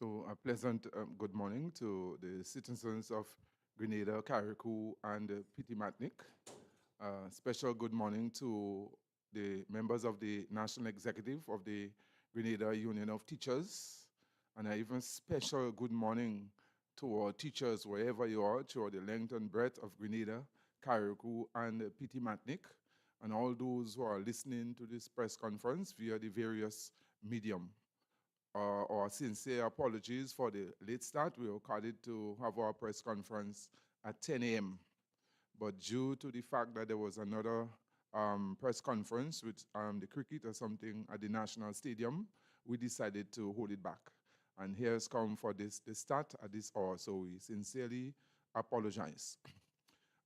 So a pleasant good morning to the citizens of Grenada, Carriacou, and Pitimatnik. Special good morning to the members of the National Executive of the Grenada Union of Teachers. And an even special good morning to our teachers wherever you are, throughout the length and breadth of Grenada, Carriacou, and Pitimatnik, and all those who are listening to this press conference via the various medium. Our sincere apologies for the late start. We were called to have our press conference at 10 a.m. But due to the fact that there was another press conference with the cricket or something at the National Stadium, we decided to hold it back. And here's come for the start at this hour, so we sincerely apologize.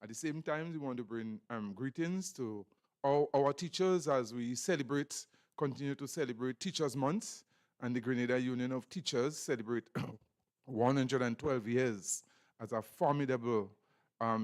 At the same time, we want to bring greetings to all our teachers as we continue to celebrate Teachers Month, and the Grenada Union of Teachers celebrate 112 years as a formidable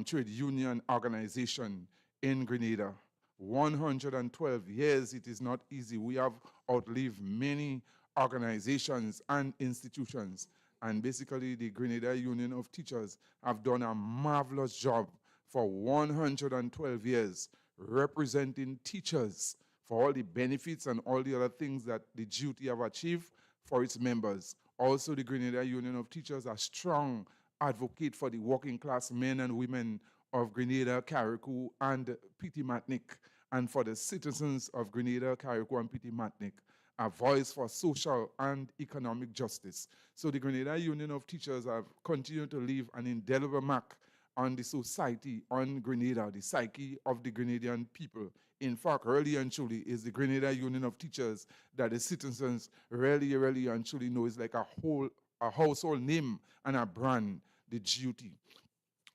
trade union organization in Grenada. 112 years, it is not easy. We have outlived many organizations and institutions. And basically, the Grenada Union of Teachers have done a marvelous job for 112 years, representing teachers for all the benefits and all the other things that the duty have achieved for its members. Also, the Grenada Union of Teachers are strong advocate for the working class men and women of Grenada, Carriacou, and Pitimatnik, and for the citizens of Grenada, Carriacou, and Pitimatnik, a voice for social and economic justice. So the Grenada Union of Teachers have continued to leave an indelible mark on the society, on Grenada, the psyche of the Grenadian people. In fact, really and truly, is the Grenada Union of Teachers that the citizens really and truly know is like a household name and a brand, the duty.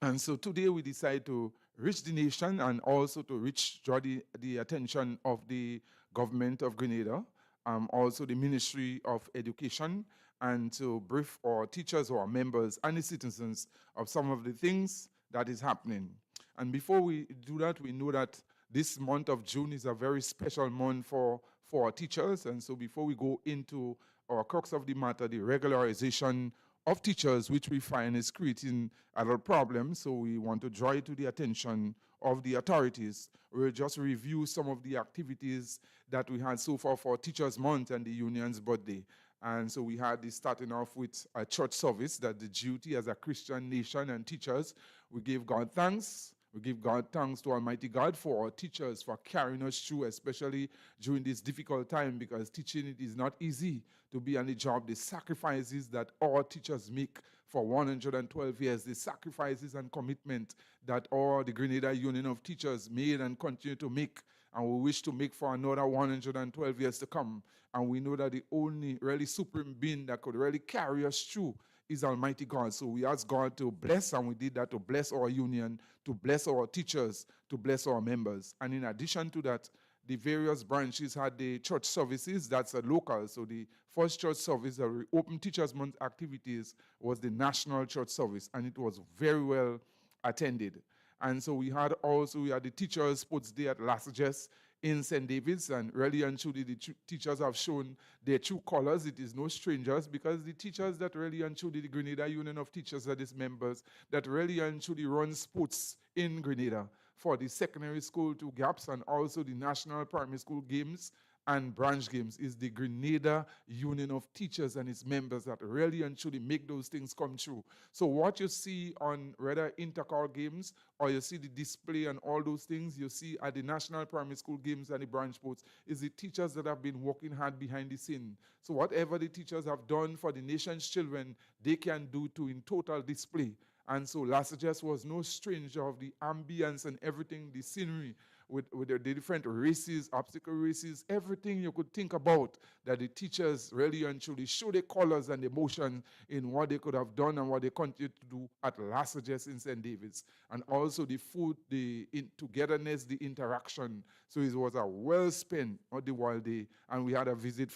And so today we decide to reach the nation and also to draw the attention of the government of Grenada, also the Ministry of Education, and to brief our teachers, our members, and the citizens of some of the things that is happening. And before we do that, we know that this month of June is a very special month for our teachers. And so before we go into our crux of the matter, the regularization of teachers, which we find is creating a lot of problems, so we want to draw it to the attention of the authorities. We'll just review some of the activities that we had so far for Teachers Month and the union's birthday. And so we had this starting off with a church service, that the duty as a Christian nation and teachers, we give God thanks. We give God thanks to Almighty God for our teachers, for carrying us through, especially during this difficult time, because teaching it is not easy to be on the job. The sacrifices that our teachers make for 112 years, the sacrifices and commitment that all the Grenada Union of Teachers made and continue to make, and we wish to make for another 112 years to come. And we know that the only really supreme being that could really carry us through is Almighty God. So we ask God to bless, and we did that, to bless our union, to bless our teachers, to bless our members. And in addition to that, the various branches had the church services, that's a local. So the first church service that we opened Teachers Month activities was the national church service, and it was very well attended. And so we had the Teachers Sports Day at Lasages in St. David's, and really and truly the teachers have shown their true colors. It is no strangers, because the teachers that really and truly, the Grenada Union of Teachers are these members that really and truly run sports in Grenada for the secondary school 2 gaps and also the national primary school games and branch games is the Grenada Union of Teachers and its members that really and truly make those things come true. So what you see on rather intercal games, or you see the display and all those things you see at the national primary school games and the branch sports, is the teachers that have been working hard behind the scene. So whatever the teachers have done for the nation's children, they can do too in total display. And so Lasages was no stranger of the ambience and everything, the scenery, with the different races, obstacle races, everything you could think about, that the teachers really and truly show the colors and emotion in what they could have done and what they continue to do at Lasages in St. David's. And also the food, the togetherness, the interaction. So it was a well-spent the wild day. And we had a visit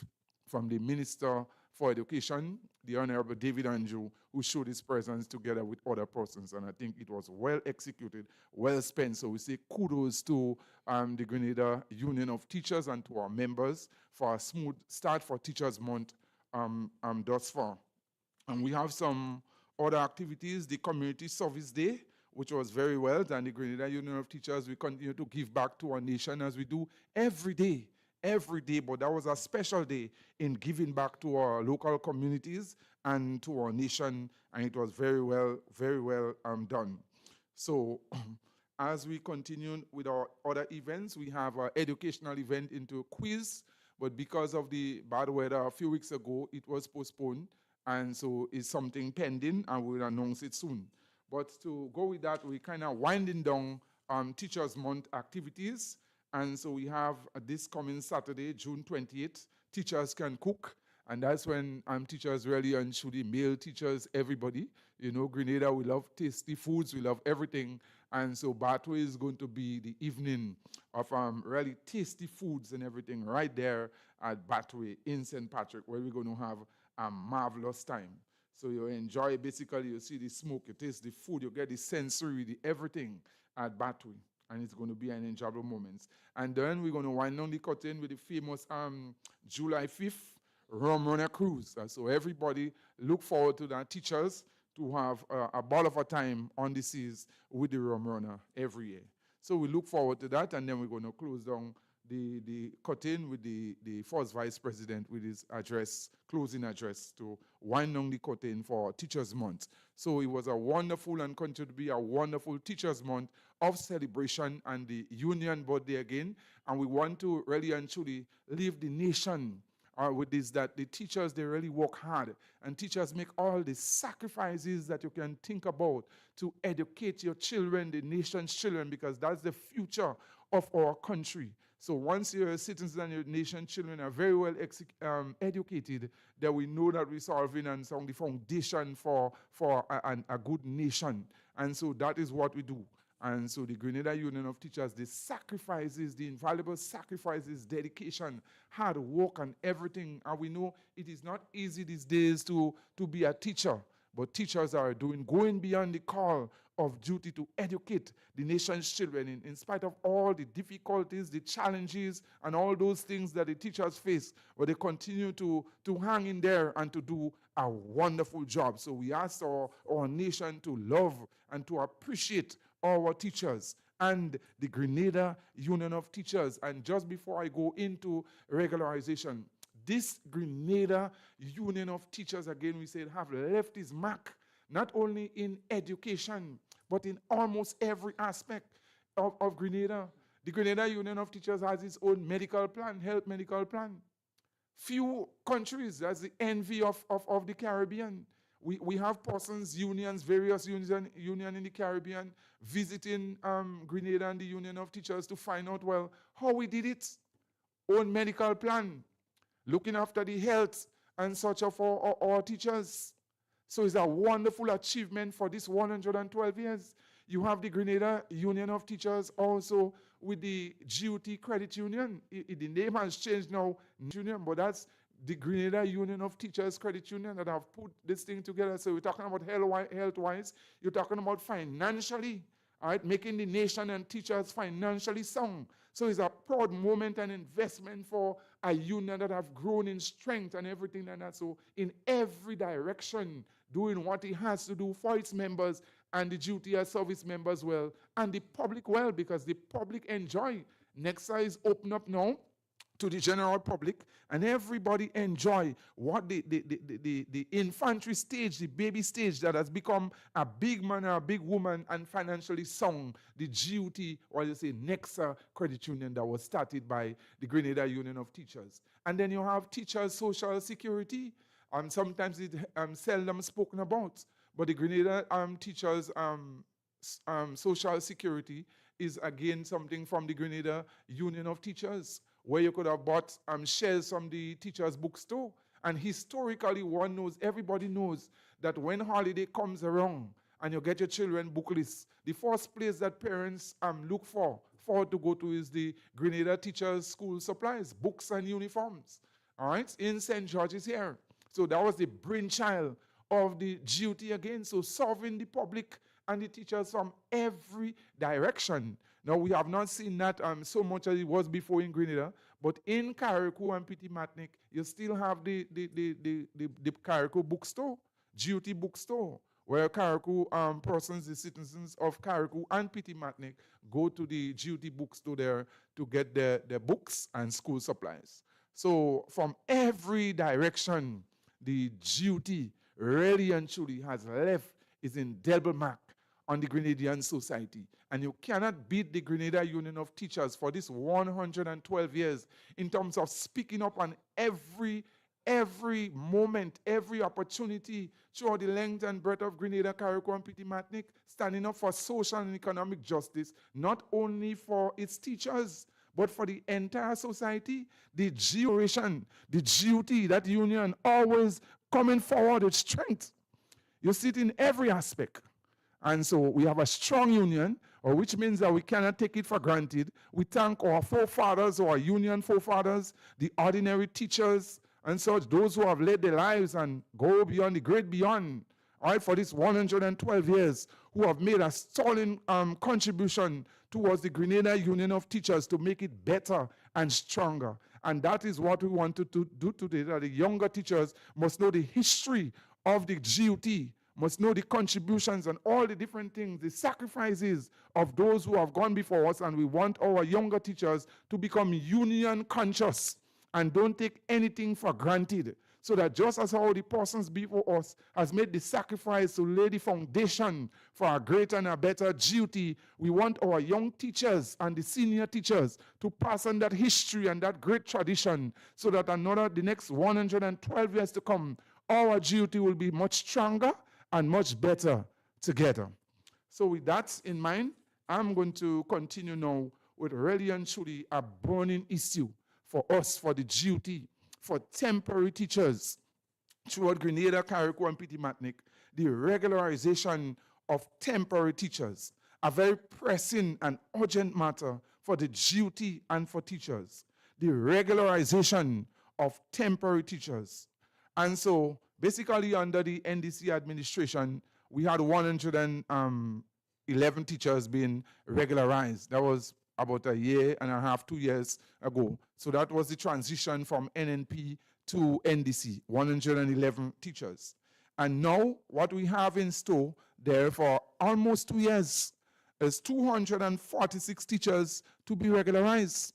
from the Minister for Education, the Honorable David Andrew, who showed his presence together with other persons. And I think it was well executed, well spent. So we say kudos to the Grenada Union of Teachers and to our members for a smooth start for Teachers Month thus far. And we have some other activities, the Community Service Day, which was very well done. The Grenada Union of Teachers, we continue to give back to our nation as we do every day, but that was a special day in giving back to our local communities and to our nation, and it was very well done. So as we continue with our other events, we have our educational event into a quiz, but because of the bad weather a few weeks ago, it was postponed, and so it's something pending, and we'll announce it soon. But to go with that, we're kind of winding down Teachers Month activities, and so we have this coming Saturday, June 28th, Teachers Can Cook, and that's when teachers really and truly, male teachers, everybody, you know, Grenada, we love tasty foods, we love everything, and so Batway is going to be the evening of really tasty foods and everything right there at Batway in St. Patrick, where we're going to have a marvelous time. So you enjoy, basically, you see the smoke, you taste the food, you get the sensory, the everything at Batway. And it's going to be an enjoyable moment. And then we're going to wind down the curtain with the famous July 5th Rum Runner Cruise. So everybody look forward to that. Teachers to have a ball of a time on the seas with the Rum Runner every year. So we look forward to that, and then we're going to close down the curtain with the first vice president with his address, closing address, to wind down the curtain for Teachers Month. So it was a wonderful and continue to be a wonderful Teachers Month of celebration and the union birthday again. And we want to really and truly leave the nation with this, that the teachers, they really work hard, and teachers make all the sacrifices that you can think about to educate your children, the nation's children, because that's the future of our country. So once your citizens and your nation's children are very well educated, then we know that we're solving and solving the foundation for a good nation. And so that is what we do. And so the Grenada Union of Teachers, the sacrifices, the invaluable sacrifices, dedication, hard work, and everything. And we know it is not easy these days to be a teacher, but teachers are going beyond the call of duty to educate the nation's children in spite of all the difficulties, the challenges, and all those things that the teachers face, but they continue to hang in there and to do a wonderful job. So we ask our nation to love and to appreciate our teachers and the Grenada Union of Teachers. And just before I go into regularization, this Grenada Union of Teachers, again, we said, have left its mark, not only in education, but in almost every aspect of Grenada. The Grenada Union of Teachers has its own medical plan, health medical plan. Few countries, that's the envy of the Caribbean. We have persons, unions, various unions in the Caribbean, visiting Grenada and the Union of Teachers to find out, well, how we did it. Own medical plan, looking after the health and such of our teachers. So it's a wonderful achievement for this 112 years. You have the Grenada Union of Teachers also with the GUT Credit Union. The name has changed now, Union, but that's the Grenada Union of Teachers Credit Union that have put this thing together. So we're talking about health-wise, you're talking about financially, all right, making the nation and teachers financially sound. So it's a proud moment and investment for a union that have grown in strength and everything like that. So in every direction, doing what it has to do for its members and the duty service members well, and the public well, because the public enjoy. Nexa is open up now to the general public, and everybody enjoy what the infantry stage, the baby stage that has become a big man or a big woman and financially sound, the GUT, or you say Nexa Credit Union that was started by the Grenada Union of Teachers. And then you have teachers' social security. Sometimes it's seldom spoken about, but the Grenada teachers' social security is again something from the Grenada Union of Teachers, where you could have bought shares from the teachers' bookstore. And historically, everybody knows that when holiday comes around and you get your children book lists, the first place that parents look for to go to is the Grenada Teachers School Supplies, books and uniforms, all right, in St. George's here. So that was the brainchild of the GUT again, so serving the public and the teachers from every direction. Now, we have not seen that so much as it was before in Grenada, but in Carriacou and Petit Matnick, you still have the Carriacou bookstore. GOT bookstore, where Carriacou persons, the citizens of Carriacou and Petit Martinique, go to the GOT bookstore there to get their books and school supplies. So from every direction, the GOT really and truly has left its indelible mark on the Grenadian society. And you cannot beat the Grenada Union of Teachers for this 112 years in terms of speaking up on every moment, every opportunity throughout the length and breadth of Grenada, Carriacou, and Petit Martinique, standing up for social and economic justice, not only for its teachers, but for the entire society. The generation, the GOT, that union always coming forward with strength. You see it in every aspect. And so we have a strong union, which means that we cannot take it for granted. We thank our forefathers, our union forefathers, the ordinary teachers, and such, those who have led their lives and go beyond the great beyond, all right, for this 112 years, who have made a sterling contribution towards the Grenada Union of Teachers to make it better and stronger. And that is what we want to do today, that the younger teachers must know the history of the GOT, must know the contributions and all the different things, the sacrifices of those who have gone before us, and we want our younger teachers to become union conscious and don't take anything for granted, so that just as how the persons before us has made the sacrifice to lay the foundation for a greater and a better GOT, we want our young teachers and the senior teachers to pass on that history and that great tradition, so that the next 112 years to come, our GOT will be much stronger and much better together. So with that in mind, I'm going to continue now with really and truly a burning issue for us, for the GOT, for temporary teachers throughout Grenada, Carriacou, and Petit Martinique, the regularization of temporary teachers, a very pressing and urgent matter for the GOT and for teachers, the regularization of temporary teachers. And so basically under the NDC administration, we had 111 teachers being regularized. That was about a year and a half, 2 years ago. So that was the transition from NNP to NDC, 111 teachers. And now what we have in store there for almost 2 years is 246 teachers to be regularized.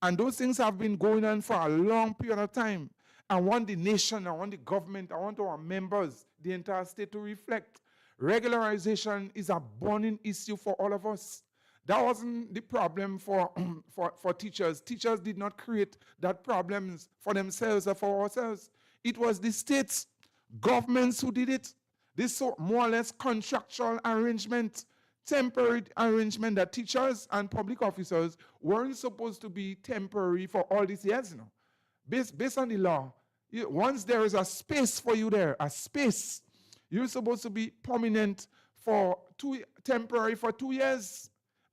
And those things have been going on for a long period of time. I want the nation, I want the government, I want our members, the entire state to reflect. Regularization is a burning issue for all of us. That wasn't the problem for teachers. Teachers did not create that problems for themselves or for ourselves. It was the states, governments who did it. This more or less contractual arrangement, temporary arrangement that teachers and public officers weren't supposed to be temporary for all these years. Based on the law, once there is a space for you there, a space, you're supposed to be permanent for temporary for 2 years.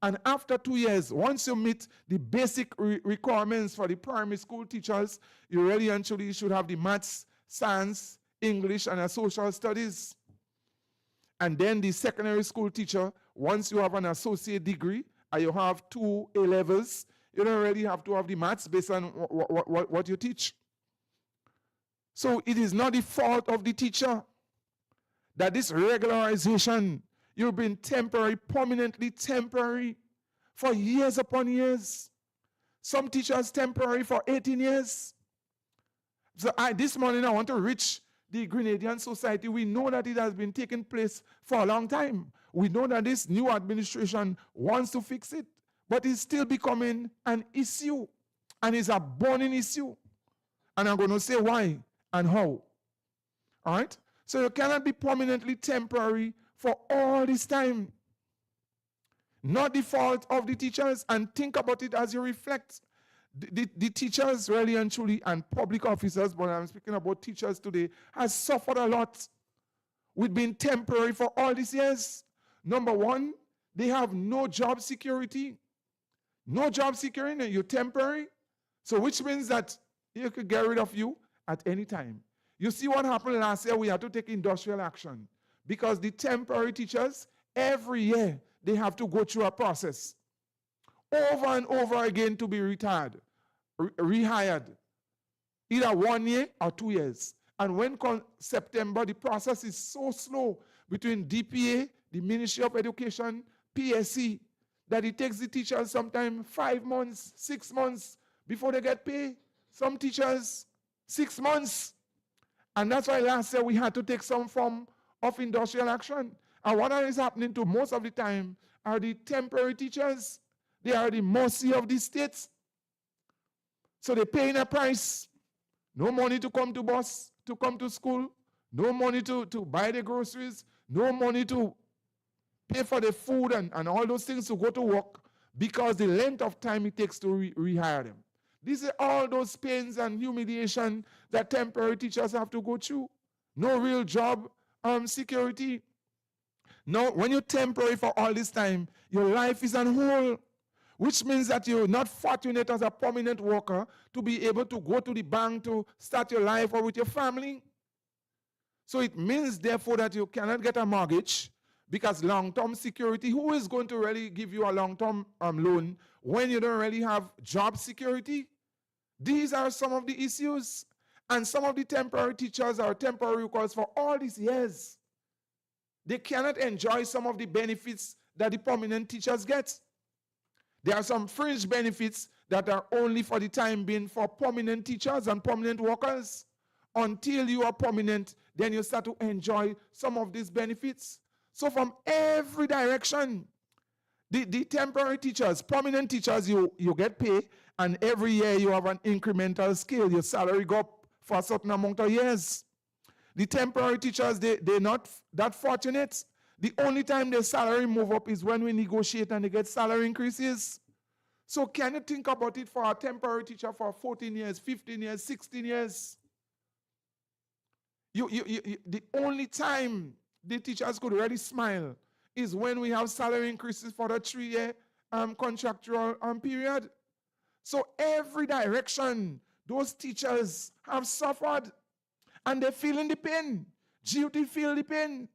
And after 2 years, once you meet the basic requirements for the primary school teachers, you really and truly should have the maths, science, English, and a social studies. And then the secondary school teacher, once you have an associate degree and you have 2 A-levels, you don't really have to have the maths based on what you teach. So it is not the fault of the teacher that this regularization, you've been temporary, permanently temporary for years upon years. Some teachers temporary for 18 years. So this morning I want to reach the Grenadian society. We know that it has been taking place for a long time. We know that this new administration wants to fix it, but it's still becoming an issue, and it's a burning issue. And I'm going to say why and how. All right? So you cannot be permanently temporary for all this time. Not the fault of the teachers, and think about it as you reflect. The teachers really and truly, and public officers, but I'm speaking about teachers today, has suffered a lot with being temporary for all these years. Number one, they have no job security. No job security, and you're temporary. So which means that you could get rid of you at any time. You see what happened last year? We had to take industrial action because the temporary teachers, every year, they have to go through a process over and over again to be rehired, either 1 year or 2 years. And when September, the process is so slow between DPA, the Ministry of Education, PSC, that it takes the teachers sometimes 5 months, 6 months before they get paid. Some teachers, 6 months. And that's why last year we had to take some form of industrial action. And what is happening to most of the time are the temporary teachers. They are the mercy of the states. So they're paying a price. No money to come to bus, to come to school. No money to buy the groceries. No money to pay for the food and all those things to go to work because the length of time it takes to rehire them. These are all those pains and humiliation that temporary teachers have to go through. No real job security. No, when you're temporary for all this time, your life is on hold, which means that you're not fortunate as a permanent worker to be able to go to the bank to start your life or with your family. So it means, therefore, that you cannot get a mortgage because long-term security, who is going to really give you a long-term loan when you don't really have job security? These are some of the issues. And some of the temporary teachers are temporary workers for all these years. They cannot enjoy some of the benefits that the permanent teachers get. There are some fringe benefits that are only for the time being for permanent teachers and permanent workers. Until you are permanent, then you start to enjoy some of these benefits. So from every direction, the temporary teachers, permanent teachers, you get paid, and every year you have an incremental scale. Your salary go up for a certain amount of years. The temporary teachers, they're not that fortunate. The only time their salary move up is when we negotiate and they get salary increases. So can you think about it for a temporary teacher for 14 years, 15 years, 16 years? The only time the teachers could really smile is when we have salary increases for the 3-year contractual period. So every direction, those teachers have suffered and they're feeling the pain. GUT feel the pain.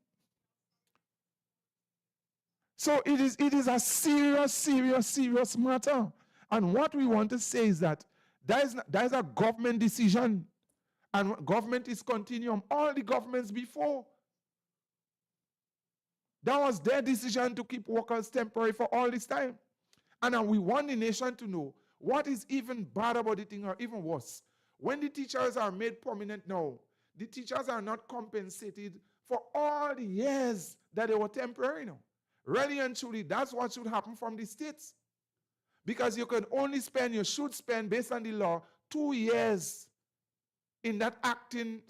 So it is a serious, serious, serious matter. And what we want to say is that that is a government decision. And government is continuum. All the governments before, that was their decision to keep workers temporary for all this time. And we want the nation to know what is even bad about the thing, or even worse. When the teachers are made permanent now, the teachers are not compensated for all the years that they were temporary now. Really and truly, that's what should happen from the states. Because you should spend, based on the law, 2 years in that acting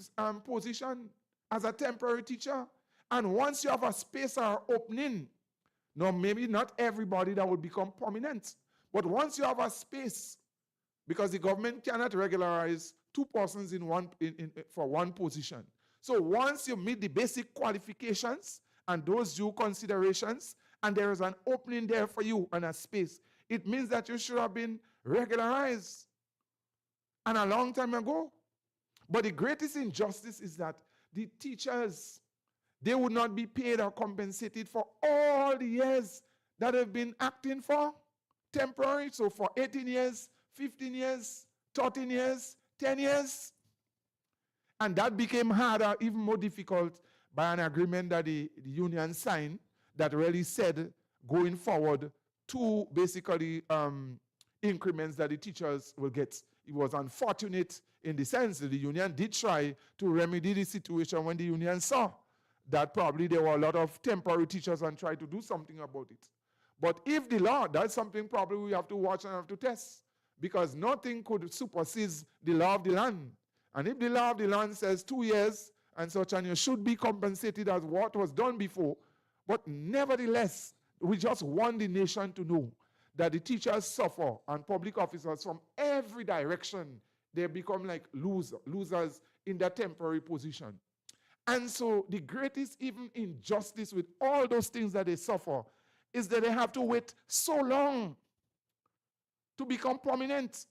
position as a temporary teacher. And once you have a space or opening, now maybe not everybody that would become permanent, but once you have a space, because the government cannot regularize 2 persons for one position. So once you meet the basic qualifications and those due considerations, and there is an opening there for you and a space, it means that you should have been regularized and a long time ago. But the greatest injustice is that the teachers, they would not be paid or compensated for all the years that they've been acting for temporary. So for 18 years, 15 years, 13 years, 10 years. And that became harder, even more difficult, by an agreement that the union signed that really said, going forward, 2 basically increments that the teachers will get. It was unfortunate in the sense that the union did try to remedy the situation when the union saw that probably there were a lot of temporary teachers and tried to do something about it. But if the law, that's something probably we have to watch and have to test, because nothing could supersede the law of the land. And if the law of the land says 2 years and such, and you should be compensated as what was done before, but nevertheless, we just want the nation to know that the teachers suffer and public officers from every direction, they become like losers in their temporary position. And so the greatest even injustice with all those things that they suffer is that they have to wait so long to become prominent.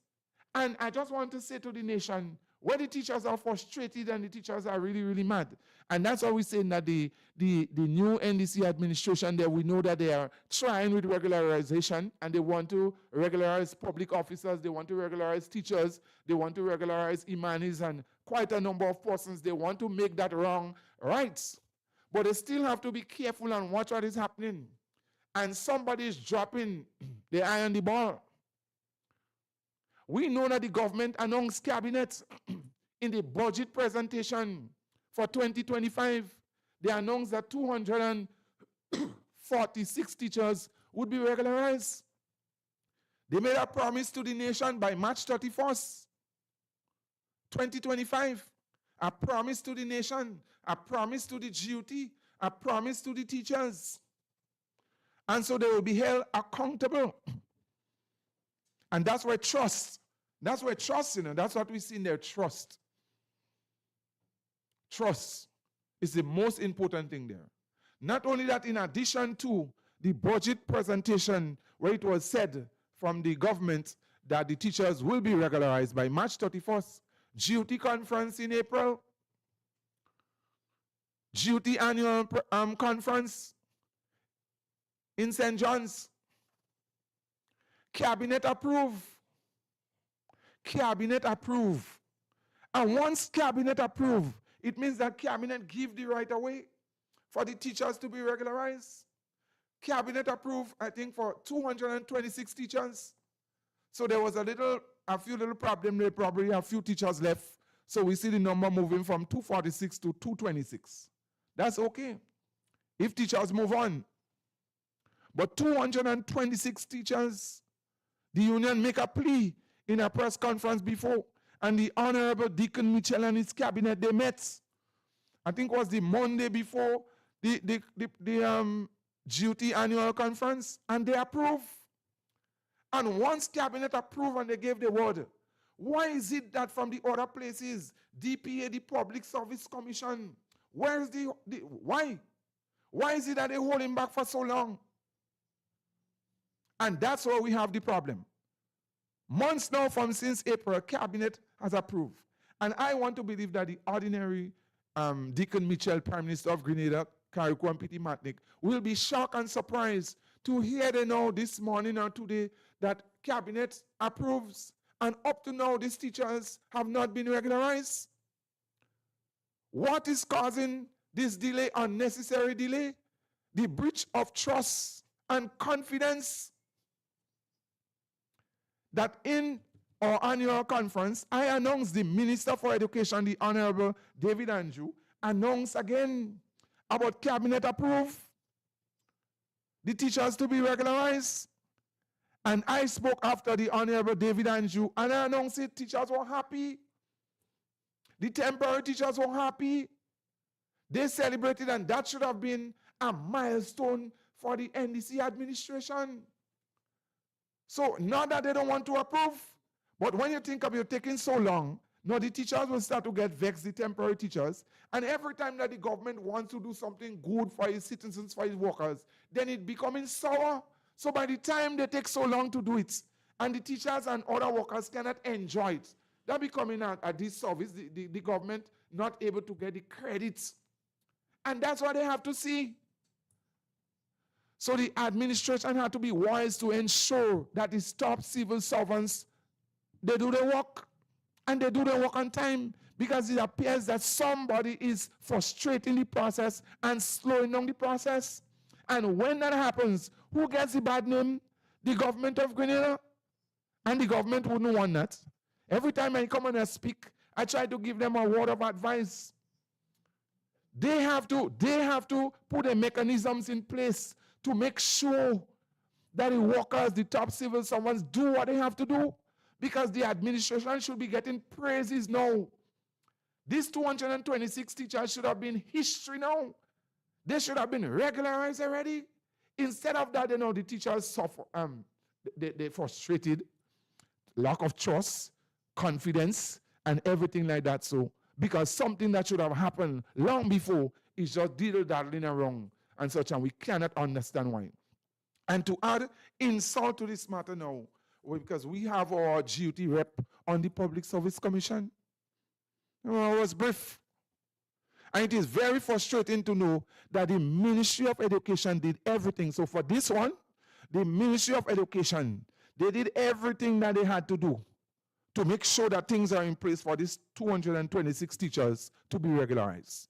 And I just want to say to the nation, where the teachers are frustrated and the teachers are really, really mad. And that's why we're saying that the new NDC administration there, we know that they are trying with regularization, and they want to regularize public officers, they want to regularize teachers, they want to regularize imanis and quite a number of persons. They want to make that wrong right. But they still have to be careful and watch what is happening. And somebody is dropping the eye on the ball. We know that the government announced cabinet in the budget presentation for 2025. They announced that 246 teachers would be regularized. They made a promise to the nation by March 31st, 2025. A promise to the nation, a promise to the GUT, a promise to the teachers. And so they will be held accountable. And that's where trust, that's what we see in there, trust. Trust is the most important thing there. Not only that, in addition to the budget presentation where it was said from the government that the teachers will be regularized by March 31st, GUT conference in April, GUT annual conference in St. John's, cabinet approve. Cabinet approve. And once cabinet approve, it means that cabinet give the right away for the teachers to be regularized. Cabinet approved, I think, for 226 teachers. So there was a few little problem there, probably a few teachers left. So we see the number moving from 246 to 226. That's okay if teachers move on. But 226 teachers, the union make a plea in a press conference before, and the Honorable Deacon Mitchell and his cabinet, they met. I think it was the Monday before the GUT annual conference, and they approved. And once cabinet approved and they gave the word, why is it that from the other places, DPA, the Public Service Commission, where is why? Why is it that they're holding back for so long? And that's where we have the problem. Months now from since April, cabinet has approved. And I want to believe that the ordinary Deacon Mitchell, Prime Minister of Grenada, Carriacou and Petit Matnick, will be shocked and surprised to hear they know this morning or today that cabinet approves. And up to now, these teachers have not been regularized. What is causing this delay, unnecessary delay? The breach of trust and confidence. That in our annual conference, I announced the Minister for Education, the Honorable David Andrew, announced again about cabinet approve, the teachers to be regularized. And I spoke after the Honorable David Andrew, and I announced it, teachers were happy. The temporary teachers were happy. They celebrated, and that should have been a milestone for the NDC administration. So not that they don't want to approve, but when you think of it taking so long, now the teachers will start to get vexed, the temporary teachers, and every time that the government wants to do something good for its citizens, for its workers, then it becoming sour. So by the time they take so long to do it, and the teachers and other workers cannot enjoy it, they're becoming a disservice, the government not able to get the credits. And that's what they have to see. So the administration had to be wise to ensure that the top civil servants, they do their work, and they do their work on time, because it appears that somebody is frustrating the process and slowing down the process. And when that happens, who gets the bad name? The government of Grenada. And the government wouldn't want that. Every time I come and speak, I try to give them a word of advice. They have to put the mechanisms in place to make sure that the workers, the top civil servants, do what they have to do, because the administration should be getting praises now. These 226 teachers should have been history now. They should have been regularized already. Instead of that, the teachers suffer. They're frustrated, lack of trust, confidence, and everything like that. So, because something that should have happened long before is just diddle-daddling around and such, and we cannot understand why. And to add insult to this matter now, because we have our GUT rep on the Public Service Commission. I was brief. And it is very frustrating to know that the Ministry of Education did everything. So for this one, the Ministry of Education, they did everything that they had to do to make sure that things are in place for these 226 teachers to be regularized.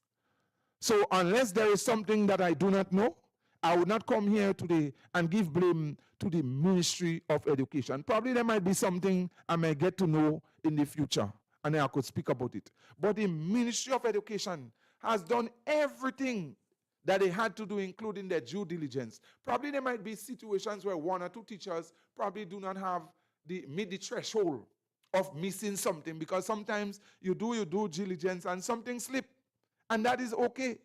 So unless there is something that I do not know, I would not come here today and give blame to the Ministry of Education. Probably there might be something I may get to know in the future, and I could speak about it. But the Ministry of Education has done everything that they had to do, including their due diligence. Probably there might be situations where one or two teachers probably do not have meet the threshold of missing something, because sometimes you do your due diligence and something slip, and that is okay.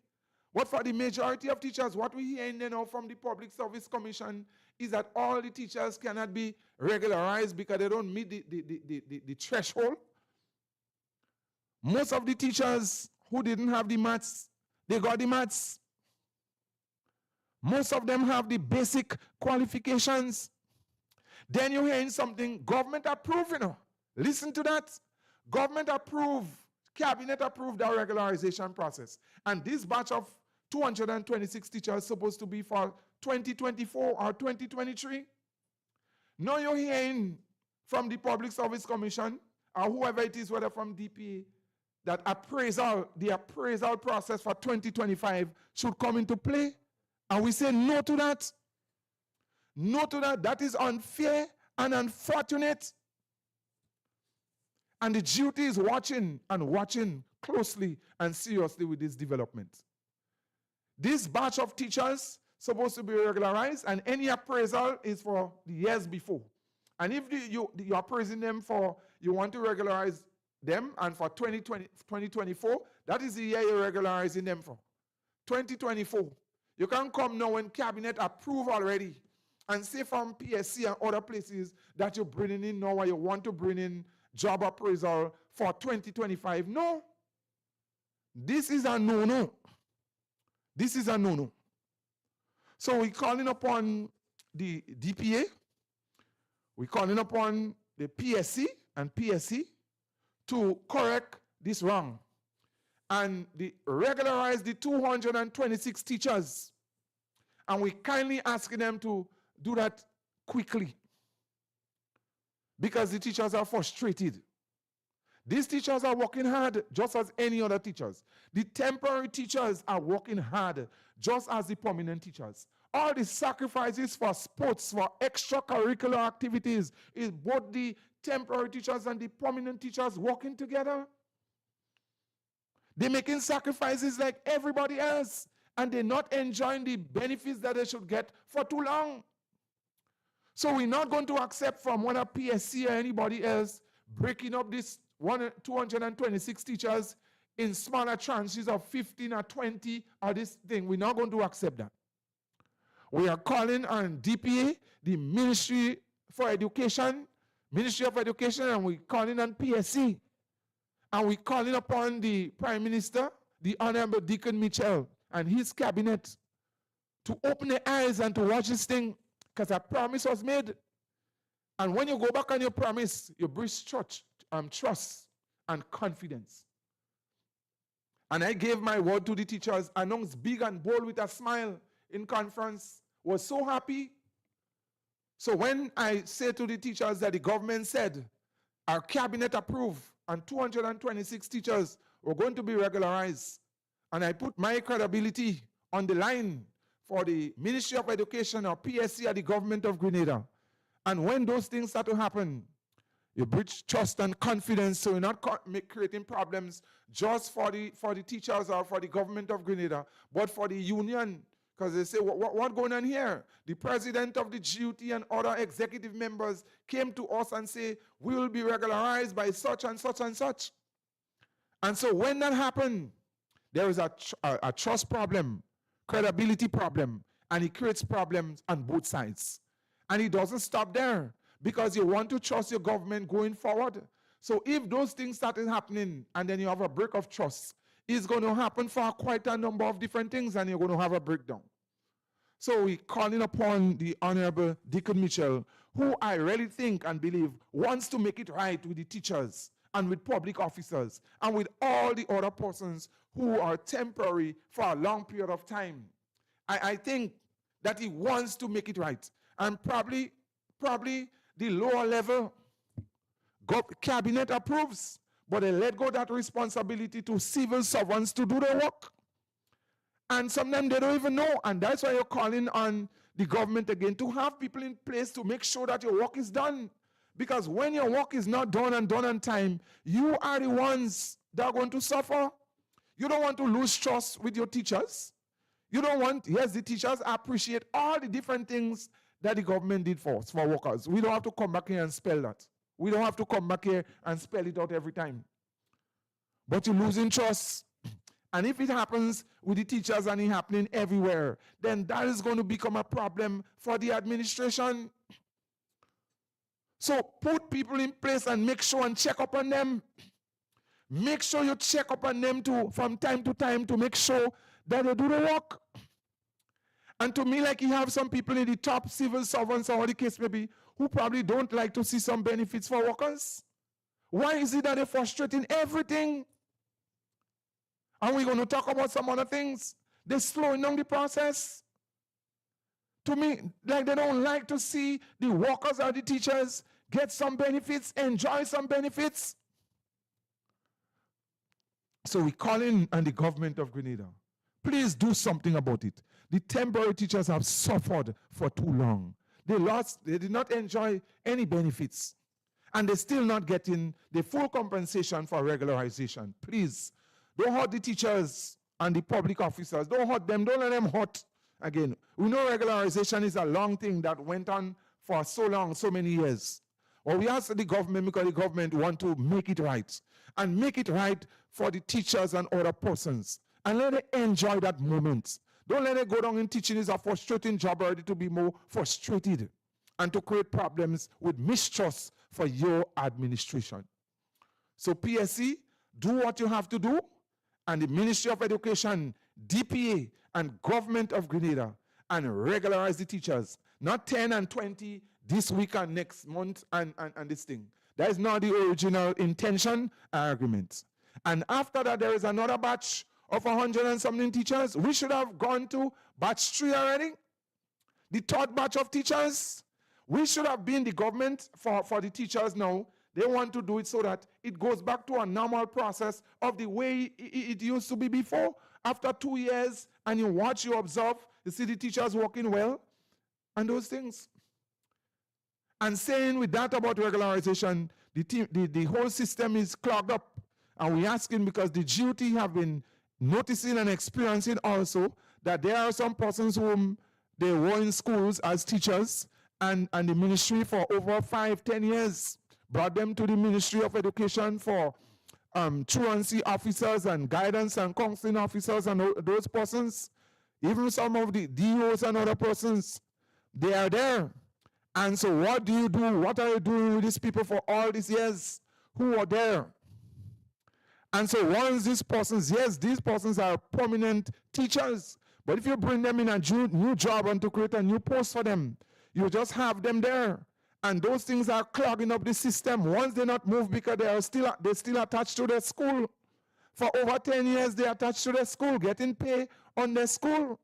But for the majority of teachers, what we hear now from the Public Service Commission is that all the teachers cannot be regularized because they don't meet the threshold. Most of the teachers who didn't have the maths, they got the maths. Most of them have the basic qualifications. Then you're hearing something, government approved, Listen to that. Government approved, cabinet approved our regularization process. And this batch of 226 teachers is supposed to be for 2024 or 2023. Now you're hearing from the Public Service Commission or whoever it is, whether from DPA, that the appraisal process for 2025 should come into play. And we say no to that. No to that. That is unfair and unfortunate. And the duty is watching closely and seriously with this development. This batch of teachers supposed to be regularized, and any appraisal is for the years before. And if you're appraising them you want to regularize them, and for 2024, that is the year you're regularizing them for. 2024. You can't come now when cabinet approve already and say from PSC and other places that you're bringing in now, or you want to bring in job appraisal for 2025. No. This is a no-no. This is a no-no. So we're calling upon the DPA, we're calling upon the PSC and PSC to correct this wrong and regularize the 226 teachers. And we're kindly asking them to do that quickly, because the teachers are frustrated. These teachers are working hard just as any other teachers. The temporary teachers are working hard just as the permanent teachers. All the sacrifices for sports, for extracurricular activities, is both the temporary teachers and the permanent teachers working together. They're making sacrifices like everybody else, and they're not enjoying the benefits that they should get for too long. So we're not going to accept from one of PSC or anybody else breaking up this 226 teachers in smaller tranches of 15 or 20 or this thing. We're not going to accept that. We are calling on DPA, the Ministry of Education, and we're calling on PSC. And we're calling upon the Prime Minister, the Honorable Deacon Mitchell, and his cabinet to open their eyes and to watch this thing, because a promise was made. And when you go back on your promise, you bring trust and confidence. And I gave my word to the teachers, announced big and bold with a smile in conference, was so happy. So when I say to the teachers that the government said, our cabinet approved, and 226 teachers were going to be regularized, and I put my credibility on the line for the Ministry of Education or PSC or the government of Grenada. And when those things start to happen, you bridge trust and confidence, so you're not creating problems just for the teachers or for the government of Grenada, but for the union. Because they say, what going on here? The president of the GUT and other executive members came to us and say, we will be regularized by such and such and such. And so when that happened, there is a trust problem, credibility problem, and it creates problems on both sides. And it doesn't stop there, because you want to trust your government going forward. So if those things started happening and then you have a break of trust, it's going to happen for quite a number of different things, and you're going to have a breakdown. So we're calling upon the Honorable Deacon Mitchell, who I really think and believe wants to make it right with the teachers and with public officers and with all the other persons who are temporary for a long period of time. I think that he wants to make it right. And probably the lower level cabinet approves, but they let go that responsibility to civil servants to do the work. And sometimes they don't even know, and that's why you're calling on the government again to have people in place to make sure that your work is done. Because when your work is not done and done on time, you are the ones that are going to suffer. You don't want to lose trust with your teachers. You don't want, yes, the teachers appreciate all the different things that the government did for us, for workers. We don't have to come back here and spell that. We don't have to come back here and spell it out every time. But you're losing trust. And if it happens with the teachers and it's happening everywhere, then that is going to become a problem for the administration. So put people in place and make sure and check up on them. Make sure you check up on them too from time to time to make sure that they do the work. And to me, like you have some people in the top civil servants or what the case may be, who probably don't like to see some benefits for workers. Why is it that they're frustrating everything? And we're going to talk about some other things. They're slowing down the process. To me, like they don't like to see the workers or the teachers get some benefits, enjoy some benefits. So we're calling on the government of Grenada. Please do something about it. The temporary teachers have suffered for too long. They did not enjoy any benefits. And they're still not getting the full compensation for regularization. Please, don't hurt the teachers and the public officers. Don't hurt them. Don't let them hurt. Again, we know regularization is a long thing that went on for so long, so many years. Well, we ask the government because the government want to make it right. And make it right for the teachers and other persons. And let them enjoy that moment. Don't let it go down in teaching is a frustrating job already to be more frustrated and to create problems with mistrust for your administration. So PSC, do what you have to do, and the Ministry of Education, DPA, and Government of Grenada, and regularize the teachers. Not 10 and 20 this week and next month and this thing. That is not the original intention argument. And after that, there is another batch of 100 and something teachers. We should have gone to batch 3 already. The third batch of teachers. We should have been the government for the teachers now. They want to do it so that it goes back to a normal process of the way it used to be before. After 2 years, and you watch, you observe, you see the teachers working well, and those things. And saying with that about regularization, the whole system is clogged up. And we're asking because the GOT have been noticing and experiencing also that there are some persons whom they were in schools as teachers and the ministry for over 5-10 years, brought them to the Ministry of Education for truancy officers and guidance and counseling officers and those persons, even some of the DOs and other persons, they are there. And so what do you do? What are you doing with these people for all these years who are there? And so once these persons, yes, these persons are prominent teachers, but if you bring them in a new job and to create a new post for them, you just have them there. And those things are clogging up the system. Once they not move because they're still attached to their school. For over 10 years, they're attached to their school, getting pay on their school.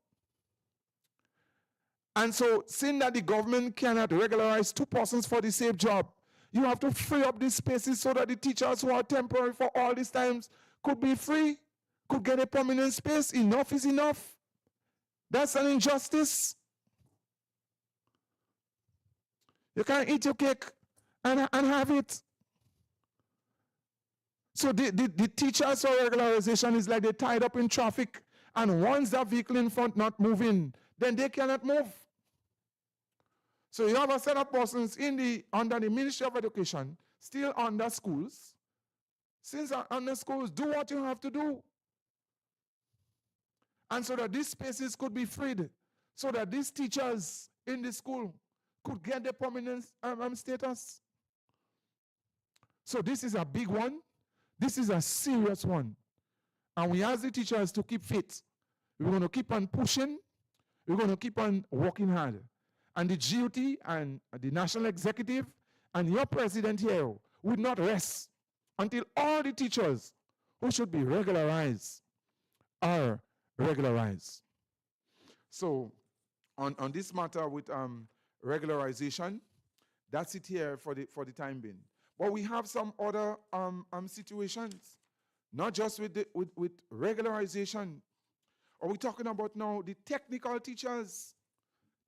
And so, seeing that the government cannot regularize 2 persons for the same job, you have to free up these spaces so that the teachers who are temporary for all these times could be free, could get a permanent space. Enough is enough. That's an injustice. You can't eat your cake and have it. So the teachers for regularization is like they're tied up in traffic, and once that vehicle in front not moving, then they cannot move. So you have a set of persons under the Ministry of Education, still under schools. Since under schools, do what you have to do. And so that these spaces could be freed, so that these teachers in the school could get the permanent status. So this is a big one. This is a serious one. And we ask the teachers to keep fit. We're going to keep on pushing. We're going to keep on working hard. And the GOT and the National Executive and your president here would not rest until all the teachers who should be regularized are regularized. So on this matter with regularization, that's it here for the time being. But we have some other situations, not just with regularization. Are we talking about now the technical teachers?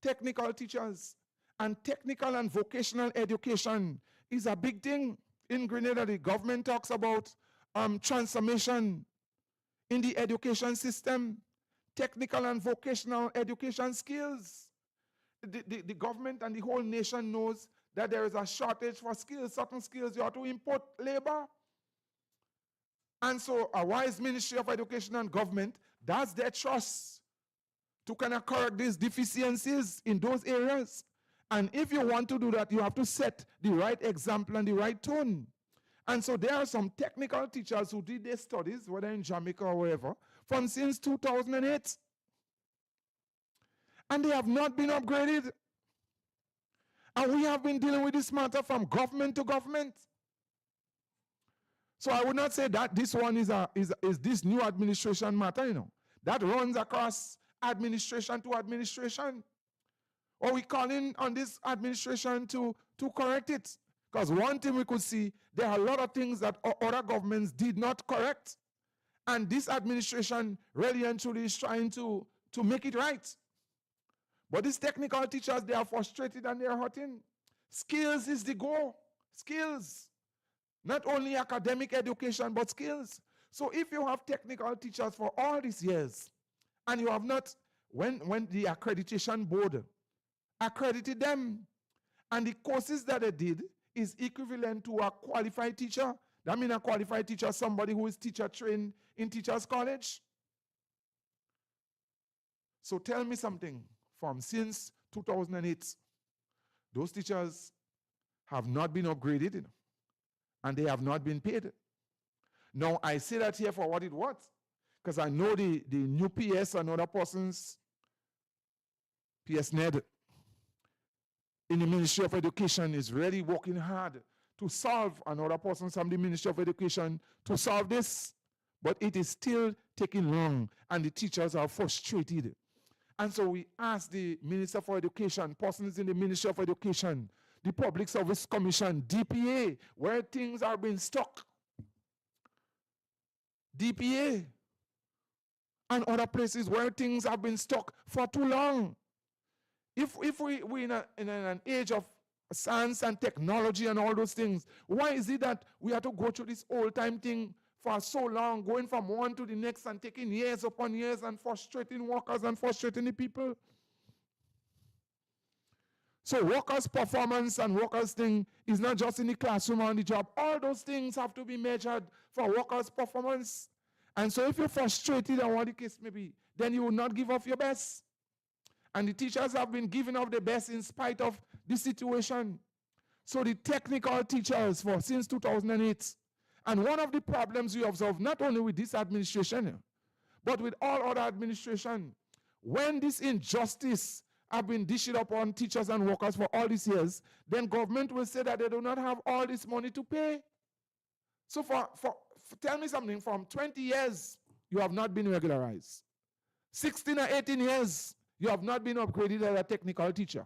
Technical teachers and technical and vocational education is a big thing. In Grenada, the government talks about transformation in the education system, technical and vocational education skills. The government and the whole nation knows that there is a shortage for skills. Certain skills you have to import labor. And so a wise Ministry of Education and government does their trust to kind of correct these deficiencies in those areas. And if you want to do that, you have to set the right example and the right tone. And so there are some technical teachers who did their studies, whether in Jamaica or wherever, from since 2008. And they have not been upgraded. And we have been dealing with this matter from government to government. So I would not say that this one is this new administration matter, you know. That runs across administration to administration. Or we calling on this administration to correct it. Because one thing we could see, there are a lot of things that other governments did not correct. And this administration really and truly is trying to make it right. But these technical teachers, they are frustrated and they are hurting. Skills is the goal. Skills. Not only academic education, but skills. So if you have technical teachers for all these years, and you have not, when the accreditation board accredited them, and the courses that they did is equivalent to a qualified teacher. That means a qualified teacher, somebody who is teacher trained in teachers college. So tell me something, from since 2008, those teachers have not been upgraded, you know, and they have not been paid. Now, I say that here for what it was, because I know the new PS and other persons, PS NED, in the Ministry of Education is really working hard to solve, another person from the Ministry of Education to solve this. But it is still taking long, and the teachers are frustrated. And so we ask the Minister for Education, persons in the Ministry of Education, the Public Service Commission, DPA, where things are being stuck. DPA and other places where things have been stuck for too long. If we're in an age of science and technology and all those things, why is it that we have to go through this old-time thing for so long, going from one to the next and taking years upon years and frustrating workers and frustrating the people? So workers' performance and workers' thing is not just in the classroom or on the job. All those things have to be measured for workers' performance. And so if you're frustrated on what the case may be, then you will not give off your best. And the teachers have been giving off the best in spite of the situation. So the technical teachers for since 2008. And one of the problems we observe, not only with this administration, but with all other administration, when this injustice have been dished upon teachers and workers for all these years, then government will say that they do not have all this money to pay. So tell me something, from 20 years, you have not been regularized. 16 or 18 years, you have not been upgraded as a technical teacher.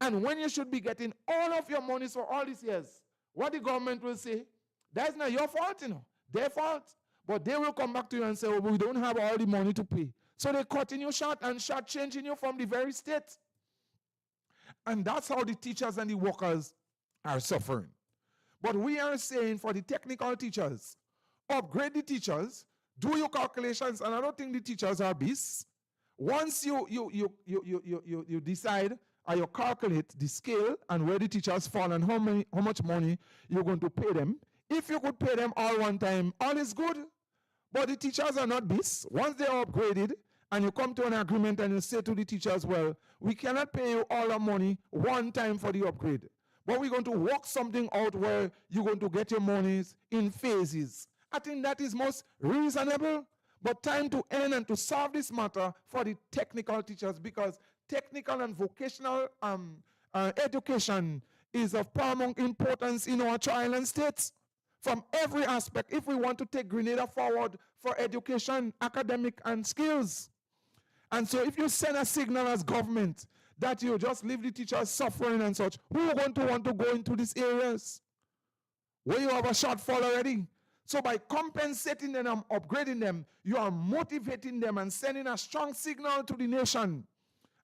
And when you should be getting all of your monies for all these years, what the government will say, that's not your fault, you know, their fault. But they will come back to you and say, oh, we don't have all the money to pay. So they cut in you short and shortchanging you from the very state. And that's how the teachers and the workers are suffering. But we are saying for the technical teachers, upgrade the teachers, do your calculations, and I don't think the teachers are beasts. Once you decide or you calculate the scale and where the teachers fall and how much money you're going to pay them, if you could pay them all one time, all is good. But the teachers are not beasts. Once they are upgraded and you come to an agreement and you say to the teachers, well, we cannot pay you all our money one time for the upgrade, but we're going to work something out where you're going to get your monies in phases. I think that is most reasonable. But time to end and to solve this matter for the technical teachers, because technical and vocational education is of paramount importance in our island states. from every aspect if we want to take Grenada forward for education, academic, and skills. And so if you send a signal as government that you just leave the teachers suffering and such, who are going to want to go into these areas where you have a shortfall already? So by compensating them and upgrading them, you are motivating them and sending a strong signal to the nation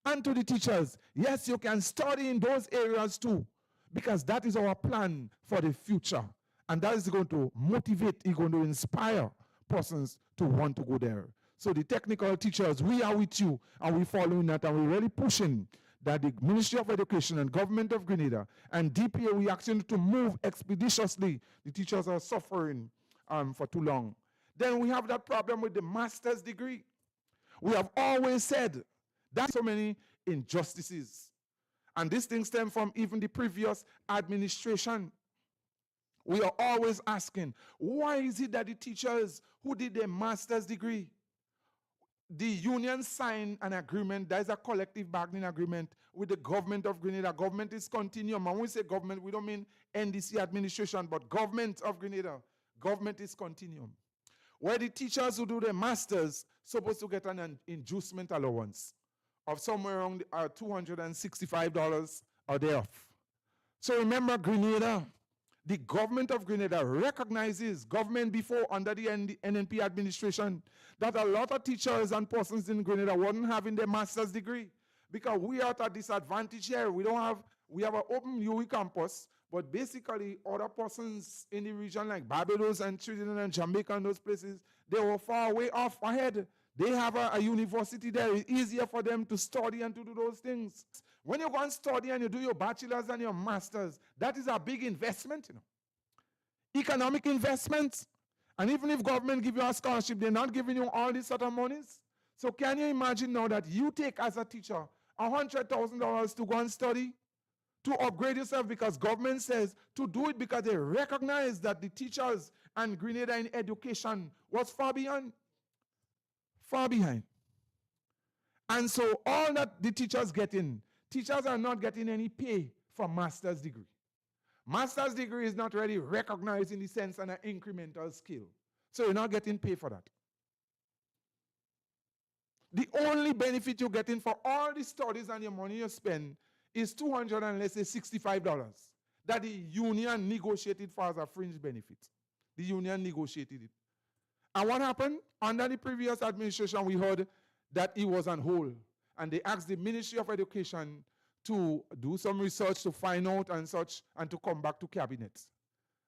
and to the teachers. Yes, you can study in those areas too, because that is our plan for the future. And that is going to motivate, it's going to inspire persons to want to go there. So the technical teachers, we are with you, and we're following that, and we're really pushing that the Ministry of Education and Government of Grenada and DPA, we asking to move expeditiously. The teachers are suffering for too long. Then we have that problem with the master's degree. We have always said that so many injustices. And this thing stems from even the previous administration. We are always asking, why is it that the teachers who did their master's degree, the union signed an agreement, that is a collective bargaining agreement with the government of Grenada. Government is continuum. And when we say government, we don't mean NDC administration, but government of Grenada. Government is continuum. Where the teachers who do their masters supposed to get an inducement allowance of somewhere around $265 a day off. So remember, Grenada, the government of Grenada recognizes government before under the NNP administration that a lot of teachers and persons in Grenada weren't having their master's degree because we are at a disadvantage here. We have an open UE campus, but basically other persons in the region like Barbados and Trinidad and Jamaica and those places, they were far away off ahead. They have a university there. It's easier for them to study and to do those things. When you go and study and you do your bachelor's and your master's, that is a big investment, Economic investment. And even if government give you a scholarship, they're not giving you all these sort of monies. So can you imagine now that you take as a teacher $100,000 to go and study, to upgrade yourself because government says to do it because they recognize that the teachers and Grenada in education was far behind. Far behind. And so all that the teachers getting, teachers are not getting any pay for master's degree. Master's degree is not really recognized in the sense of an incremental skill. So you're not getting paid for that. The only benefit you're getting for all the studies and your money you spend is $200 and let's say $65 that the union negotiated for as a fringe benefit. The union negotiated it. And what happened? Under the previous administration, we heard that it was on hold. And they asked the Ministry of Education to do some research to find out and such, and to come back to cabinet.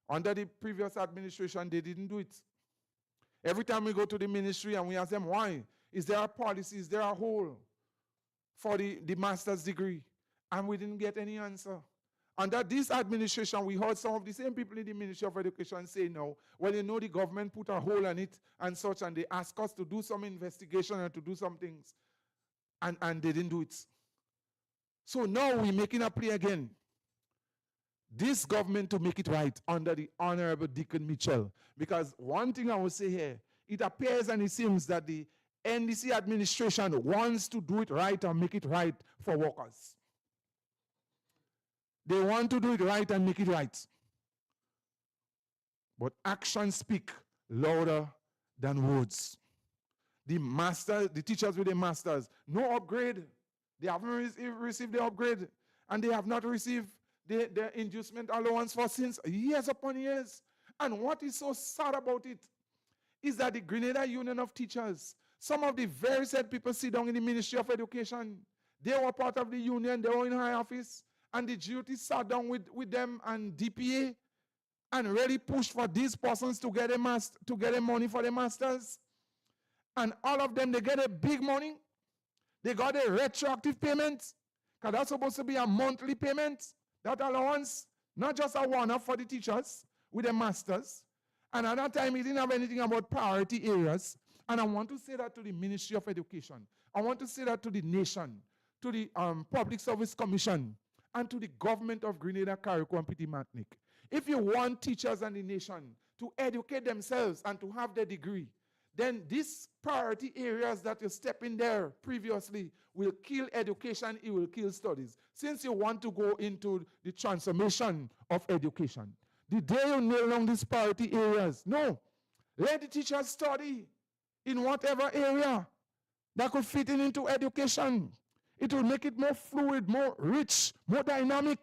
Under the previous administration, they didn't do it. Every time we go to the ministry and we ask them, why? Is there a policy? Is there a hole for the master's degree? And we didn't get any answer. Under this administration, we heard some of the same people in the Ministry of Education say no. Well, the government put a hole on it and such, and they asked us to do some investigation and to do some things. And they didn't do it. So now we're making a plea again. This government to make it right under the Honorable Deacon Mitchell. Because one thing I will say here, it appears and it seems that the NDC administration wants to do it right and make it right for workers. They want to do it right and make it right. But actions speak louder than words. The teachers with the masters, no upgrade. They haven't received the upgrade, and they have not received the inducement allowance for since years upon years. And what is so sad about it is that the Grenada Union of Teachers, some of the very said people sit down in the Ministry of Education, they were part of the union, they were in high office, and the GOT sat down with them and DPA and really pushed for these persons to get a money for the masters. And all of them, they get a big money. They got a retroactive payment, because that's supposed to be a monthly payment, that allowance, not just a one-off for the teachers with the masters. And at that time, he didn't have anything about priority areas. And I want to say that to the Ministry of Education. I want to say that to the nation, to the Public Service Commission, and to the government of Grenada, Carriacou, and Petit Martinique. If you want teachers and the nation to educate themselves and to have their degree, then these priority areas that you step in there previously will kill education, it will kill studies. Since you want to go into the transformation of education, the day you nail down these priority areas. No. Let the teachers study in whatever area that could fit into education. It will make it more fluid, more rich, more dynamic.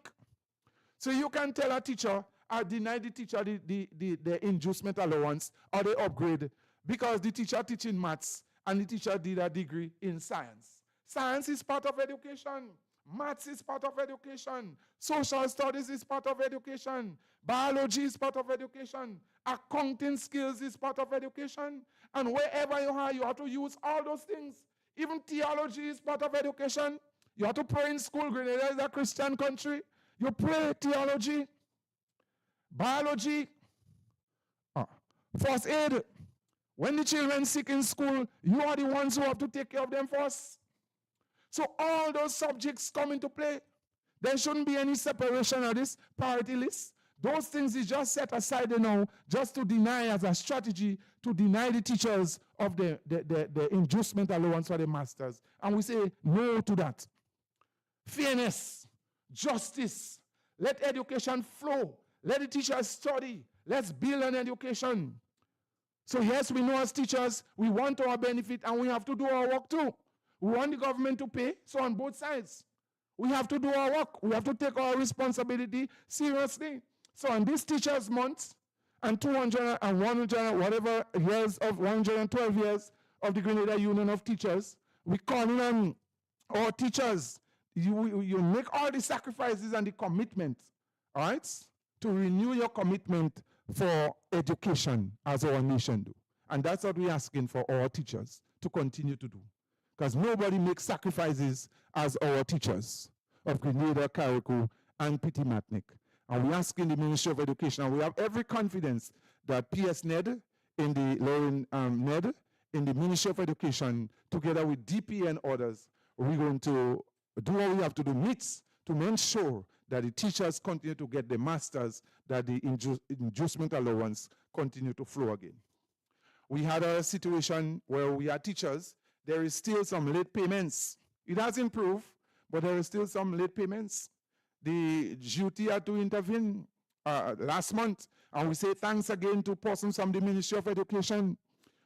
So you can tell a teacher, I deny the teacher the inducement allowance or the upgrade because the teacher teaching maths and the teacher did a degree in science. Science is part of education. Maths is part of education. Social studies is part of education. Biology is part of education. Accounting skills is part of education. And wherever you have to use all those things. Even theology is part of education. You have to pray in school. Grenada is a Christian country. You pray theology, biology, first aid. When the children sick in school, you are the ones who have to take care of them first. So all those subjects come into play. There shouldn't be any separation of this priority list. Those things is just set aside now just to deny as a strategy to deny the teachers of the inducement allowance for the masters. And we say no to that. Fairness, justice, let education flow. Let the teachers study. Let's build an education. So yes, we know as teachers, we want our benefit and we have to do our work too. We want the government to pay, so on both sides. We have to do our work. We have to take our responsibility seriously. So on this Teachers Month, and 200 and 100, whatever years of 112 years of the Grenada Union of Teachers, we call on our teachers. You make all the sacrifices and the commitment, all right, to renew your commitment for education as our nation do. And that's what we're asking for our teachers to continue to do. Because nobody makes sacrifices as our teachers of Grenada, Carriacou, and Petit-Matnick. And we're asking the Ministry of Education, and we have every confidence that PS NED, in the Lauren NED, in the Ministry of Education, together with DP and others, we're going to do what we have to do, meets to make sure that the teachers continue to get the masters, that the inducement allowance continue to flow again. We had a situation where we had teachers, there is still some late payments. It has improved, but there is still some late payments. The duty had to intervene last month, and we say thanks again to persons from the Ministry of Education.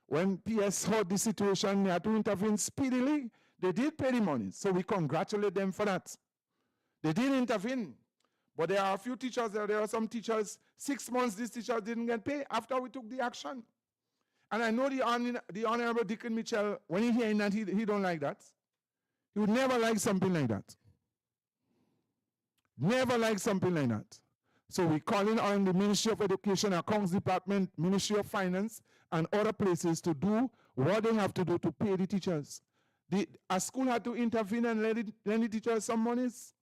When PS heard the situation, they had to intervene speedily. They did pay the money, so we congratulate them for that. They did intervene, but there are a few teachers, there are some teachers, 6 months these teachers didn't get paid after we took the action. And I know the Honorable Deacon Mitchell, when he hears that, he don't like that. He would never like something like that. Never like something like that. So we're calling on the Ministry of Education, Accounts Department, Ministry of Finance, and other places to do what they have to do to pay the teachers. A school had to intervene and lend the teachers some monies.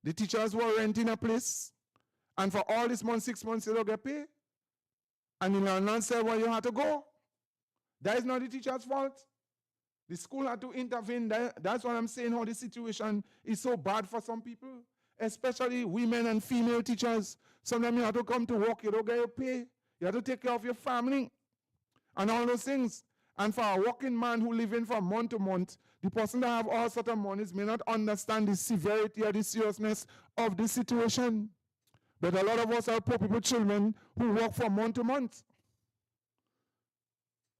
The teachers were renting a place, and for all this month, 6 months, they don't get paid. And the landlord said, well, you have to go. That is not the teacher's fault. The school had to intervene. That's what I'm saying, how the situation is so bad for some people, especially women and female teachers. Sometimes you have to come to work, you don't get your pay. You have to take care of your family and all those things. And for a working man who living from month to month, the person that have all sort of monies may not understand the severity or the seriousness of the situation. But a lot of us are poor people children who work from month to month.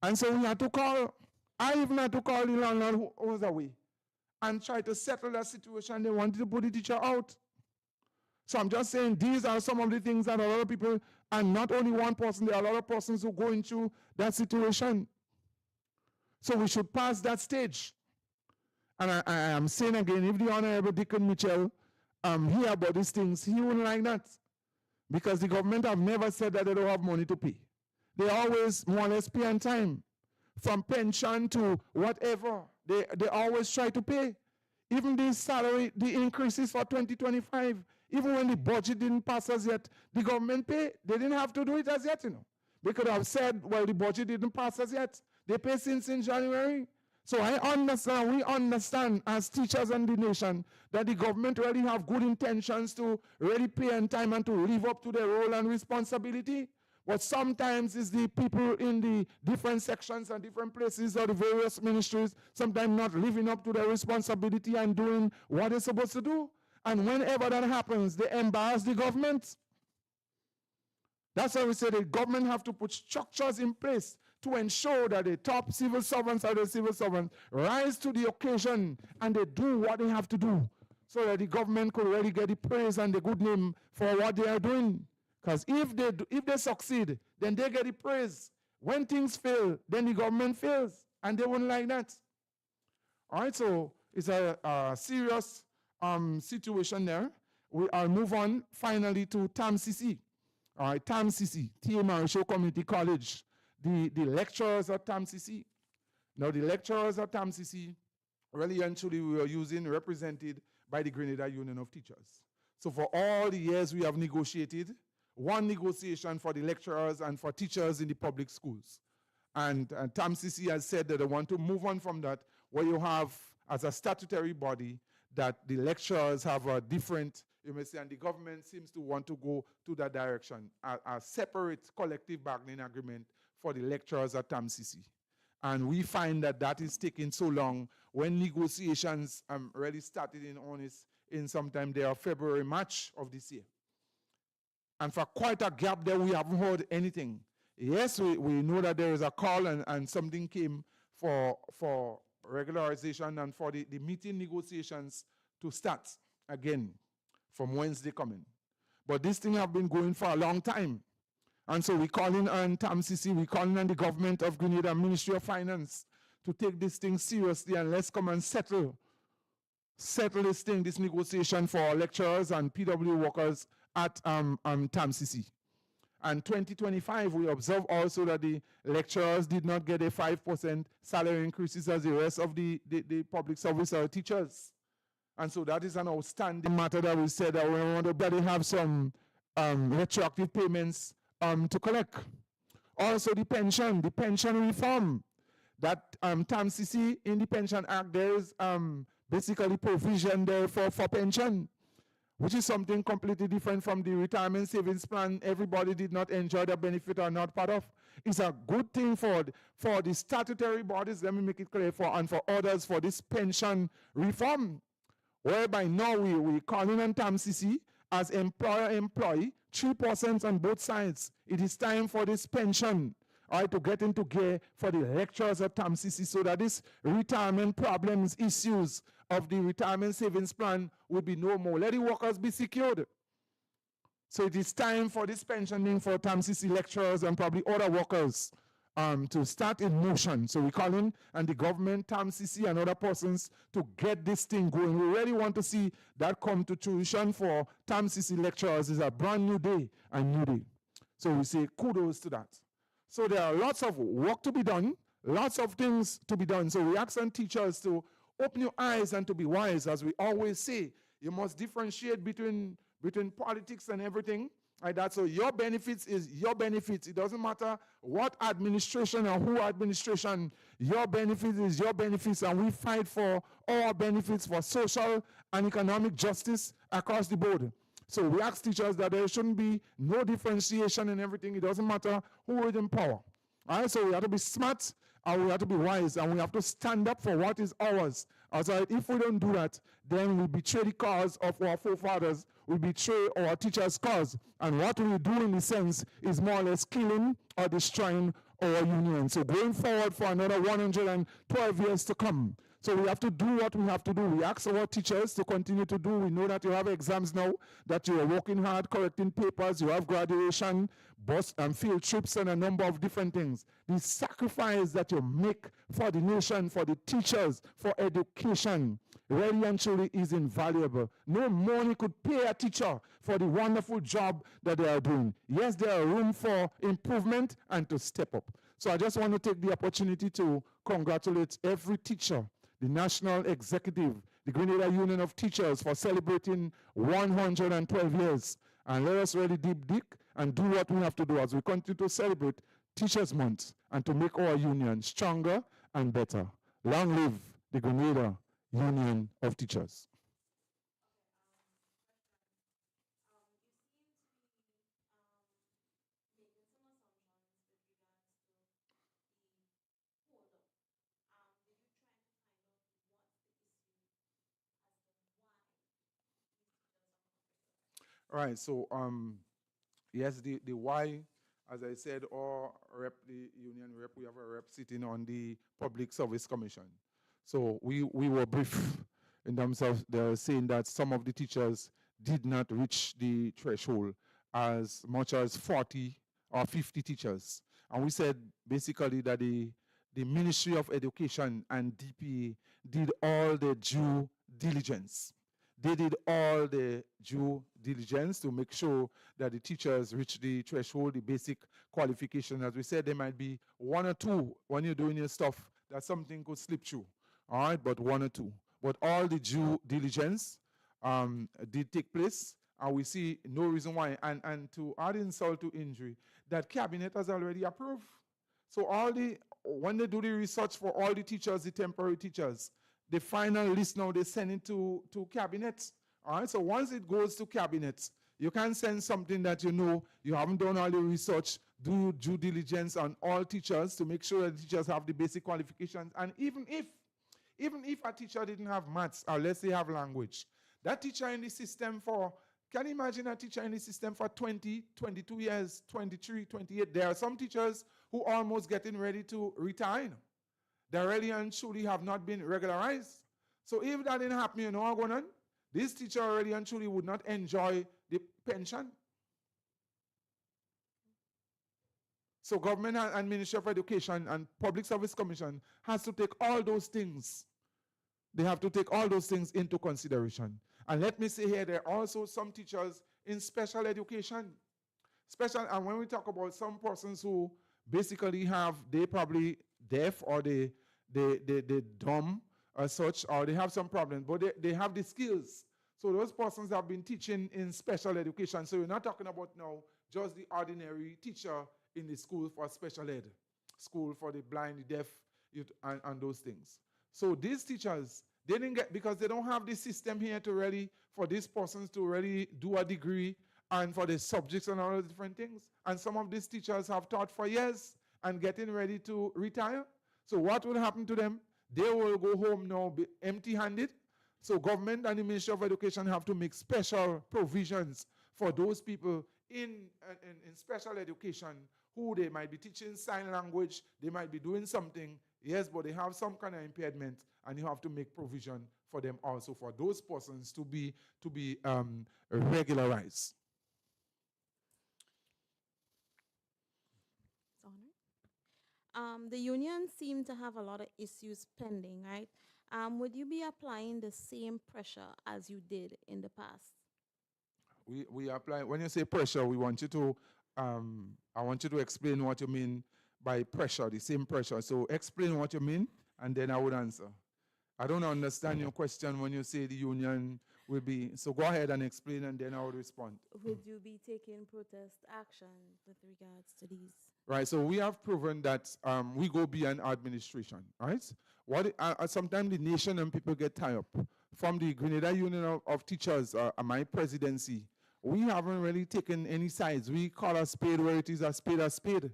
And so we had to call, I even had to call the landlord who was away and try to settle that situation. They wanted to put the teacher out. So I'm just saying these are some of the things that a lot of people, and not only one person, there are a lot of persons who go into that situation. So we should pass that stage. And I am saying again, if the Honorable Deacon Mitchell hear about these things, he wouldn't like that. Because the government have never said that they don't have money to pay. They always more or less pay on time. From pension to whatever, they always try to pay. Even the salary, the increases for 2025, even when the budget didn't pass as yet, the government pay. They didn't have to do it as yet, you know. They could have said, well, the budget didn't pass as yet. They pay since in January. So I understand, we understand as teachers and the nation that the government really have good intentions to really pay on time and to live up to their role and responsibility. But sometimes it's the people in the different sections and different places or the various ministries sometimes not living up to their responsibility and doing what they're supposed to do. And whenever that happens, they embarrass the government. That's why we say the government have to put structures in place to ensure that the top civil servants or the civil servants rise to the occasion and they do what they have to do so that the government could really get the praise and the good name for what they are doing. Because if they succeed, then they get the praise. When things fail, then the government fails, and they wouldn't like that. All right, so it's a serious situation there. I'll move on finally to TAMCC. All right, TAMCC, TAMCC Community College, the lecturers at TAMCC. Now, the lecturers at TAMCC, really and truly, we are represented by the Grenada Union of Teachers. So for all the years we have negotiated, one negotiation for the lecturers and for teachers in the public schools. And TAMCC has said that they want to move on from that, where you have, as a statutory body, that the lecturers have a different, you may say, and the government seems to want to go to that direction, a separate collective bargaining agreement for the lecturers at TAMCC. And we find that that is taking so long when negotiations really started in sometime there, February, March of this year. And for quite a gap there, we haven't heard anything. Yes, we know that there is a call and something came for regularization and for the meeting negotiations to start again from Wednesday coming. But this thing have been going for a long time. And so we're calling on TAMCC, we're calling on the government of Grenada, Ministry of Finance, to take this thing seriously and let's come and settle this thing, this negotiation for lecturers and PW workers at TAMCC. And 2025, we observe also that the lecturers did not get a 5% salary increases as the rest of the public service or teachers. And so that is an outstanding matter that we said that we want to better have some retroactive payments to collect. Also the pension reform. That TAMCC in the Pension Act, there is basically provision there for pension, which is something completely different from the retirement savings plan everybody did not enjoy the benefit or not part of. It's a good thing for the statutory bodies, let me make it clear, and for others for this pension reform, whereby now we calling on TAMCC as employer-employee, 3% on both sides. It is time for this pension to get into gear for the lecturers at TAMCC so that this retirement problems, issues of the retirement savings plan will be no more. Let the workers be secured. So it is time for this pensioning for TAMCC lecturers and probably other workers to start in motion. So we call in and the government, TAMCC and other persons to get this thing going. We really want to see that come to fruition for TAMCC lecturers. It's a brand new day and new day. So we say kudos to that. So there are lots of work to be done, lots of things to be done. So we ask on teachers to open your eyes and to be wise. As we always say, you must differentiate between politics and everything like that. So your benefits is your benefits. It doesn't matter what administration or who administration, your benefits is your benefits, and we fight for our benefits for social and economic justice across the board. So we ask teachers that there shouldn't be no differentiation in everything. It doesn't matter who is in power. All right, so we have to be smart and we have to be wise and we have to stand up for what is ours. Also, if we don't do that, then we betray the cause of our forefathers, we betray our teachers' cause. And what we do in the sense is more or less killing or destroying our union. So going forward for another 112 years to come. So we have to do what we have to do. We ask our teachers to continue to do. We know that you have exams now, that you are working hard, correcting papers, you have graduation, bus and field trips, and a number of different things. The sacrifice that you make for the nation, for the teachers, for education, really and truly is invaluable. No money could pay a teacher for the wonderful job that they are doing. Yes, there are room for improvement and to step up. So I just want to take the opportunity to congratulate every teacher, the National Executive, the Grenada Union of Teachers for celebrating 112 years. And let us really deep dig and do what we have to do as we continue to celebrate Teachers Month and to make our union stronger and better. Long live the Grenada Union of Teachers. All right, so Yes, the why, as I said, or rep, the union rep, we have a rep sitting on the Public Service Commission. So we were brief in terms of they're saying that some of the teachers did not reach the threshold as much as 40 or 50 teachers. And we said basically that the Ministry of Education and DPA did all the due diligence. They did all the due diligence to make sure that the teachers reach the threshold, the basic qualification. As we said, there might be one or two when you're doing your stuff that something could slip through. All right, but one or two. But all the due diligence did take place, and we see no reason why. And to add insult to injury, that cabinet has already approved. So when they do the research for all the teachers, the temporary teachers, the final list now they send it to cabinet. All right, so once it goes to cabinet, you can send something that you know you haven't done all the research, do due diligence on all teachers to make sure that teachers have the basic qualifications. And even if a teacher didn't have maths, or let's say have language, that teacher in the system can you imagine a teacher in the system for 20, 22 years, 23, 28? There are some teachers who are almost getting ready to retire. They really and truly have not been regularized. So if that didn't happen, you know what's going on? This teacher already and truly would not enjoy the pension. So government and Ministry of Education and Public Service Commission has to take all those things. They have to take all those things into consideration. And let me say here, there are also some teachers in special education. And when we talk about some persons who basically they probably deaf or they dumb as such, or they have some problems, but they have the skills. So those persons have been teaching in special education. So we're not talking about now just the ordinary teacher in the school for special ed, school for the blind, the deaf, and those things. So these teachers, they didn't get, because they don't have the system here to really, for these persons to really do a degree and for the subjects and all those different things. And some of these teachers have taught for years and getting ready to retire. So what will happen to them? They will go home now empty-handed. So government and the Ministry of Education have to make special provisions for those people in special education who they might be teaching sign language, they might be doing something, yes, but they have some kind of impairment, and you have to make provision for them also, for those persons to be regularized. The union seem to have a lot of issues pending, right? Would you be applying the same pressure as you did in the past? We apply, when you say pressure, we want you to, I want you to explain what you mean by pressure, the same pressure. So explain what you mean, and then I would answer. I don't understand your question when you say the union will be, so go ahead and explain, and then I will respond. Would you be taking protest action with regards to these? Right, so we have proven that we go beyond administration, right? Sometimes the nation and people get tied up. From the Grenada Union of Teachers, my presidency, we haven't really taken any sides. We call a spade where it is a spade a spade.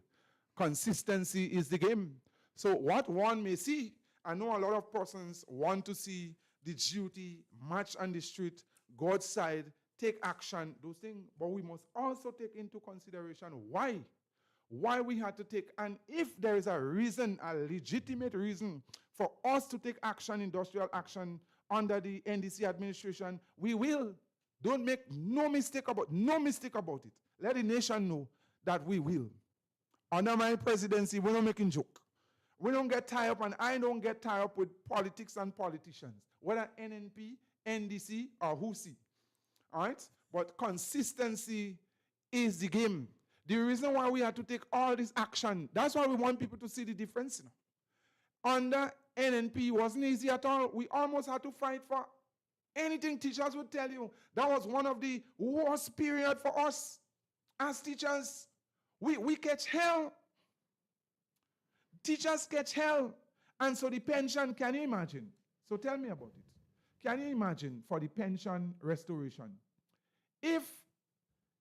Consistency is the game. So what one may see, I know a lot of persons want to see the duty, march on the street, go outside, take action, those things, but we must also take into consideration why we had to take, and if there is a reason, a legitimate reason for us to take action, industrial action under the NDC administration, we will. Don't make no mistake about it. Let the nation know that we will. Under my presidency, we're not making joke. We don't get tied up, and I don't get tied up with politics and politicians, whether NNP, NDC, or HUSI. All right? But consistency is the game. The reason why we had to take all this action, that's why we want people to see the difference. Under NNP, it wasn't easy at all. We almost had to fight for anything teachers would tell you. That was one of the worst period for us as teachers. We catch hell. Teachers catch hell. And so the pension, can you imagine? So tell me about it. Can you imagine for the pension restoration? If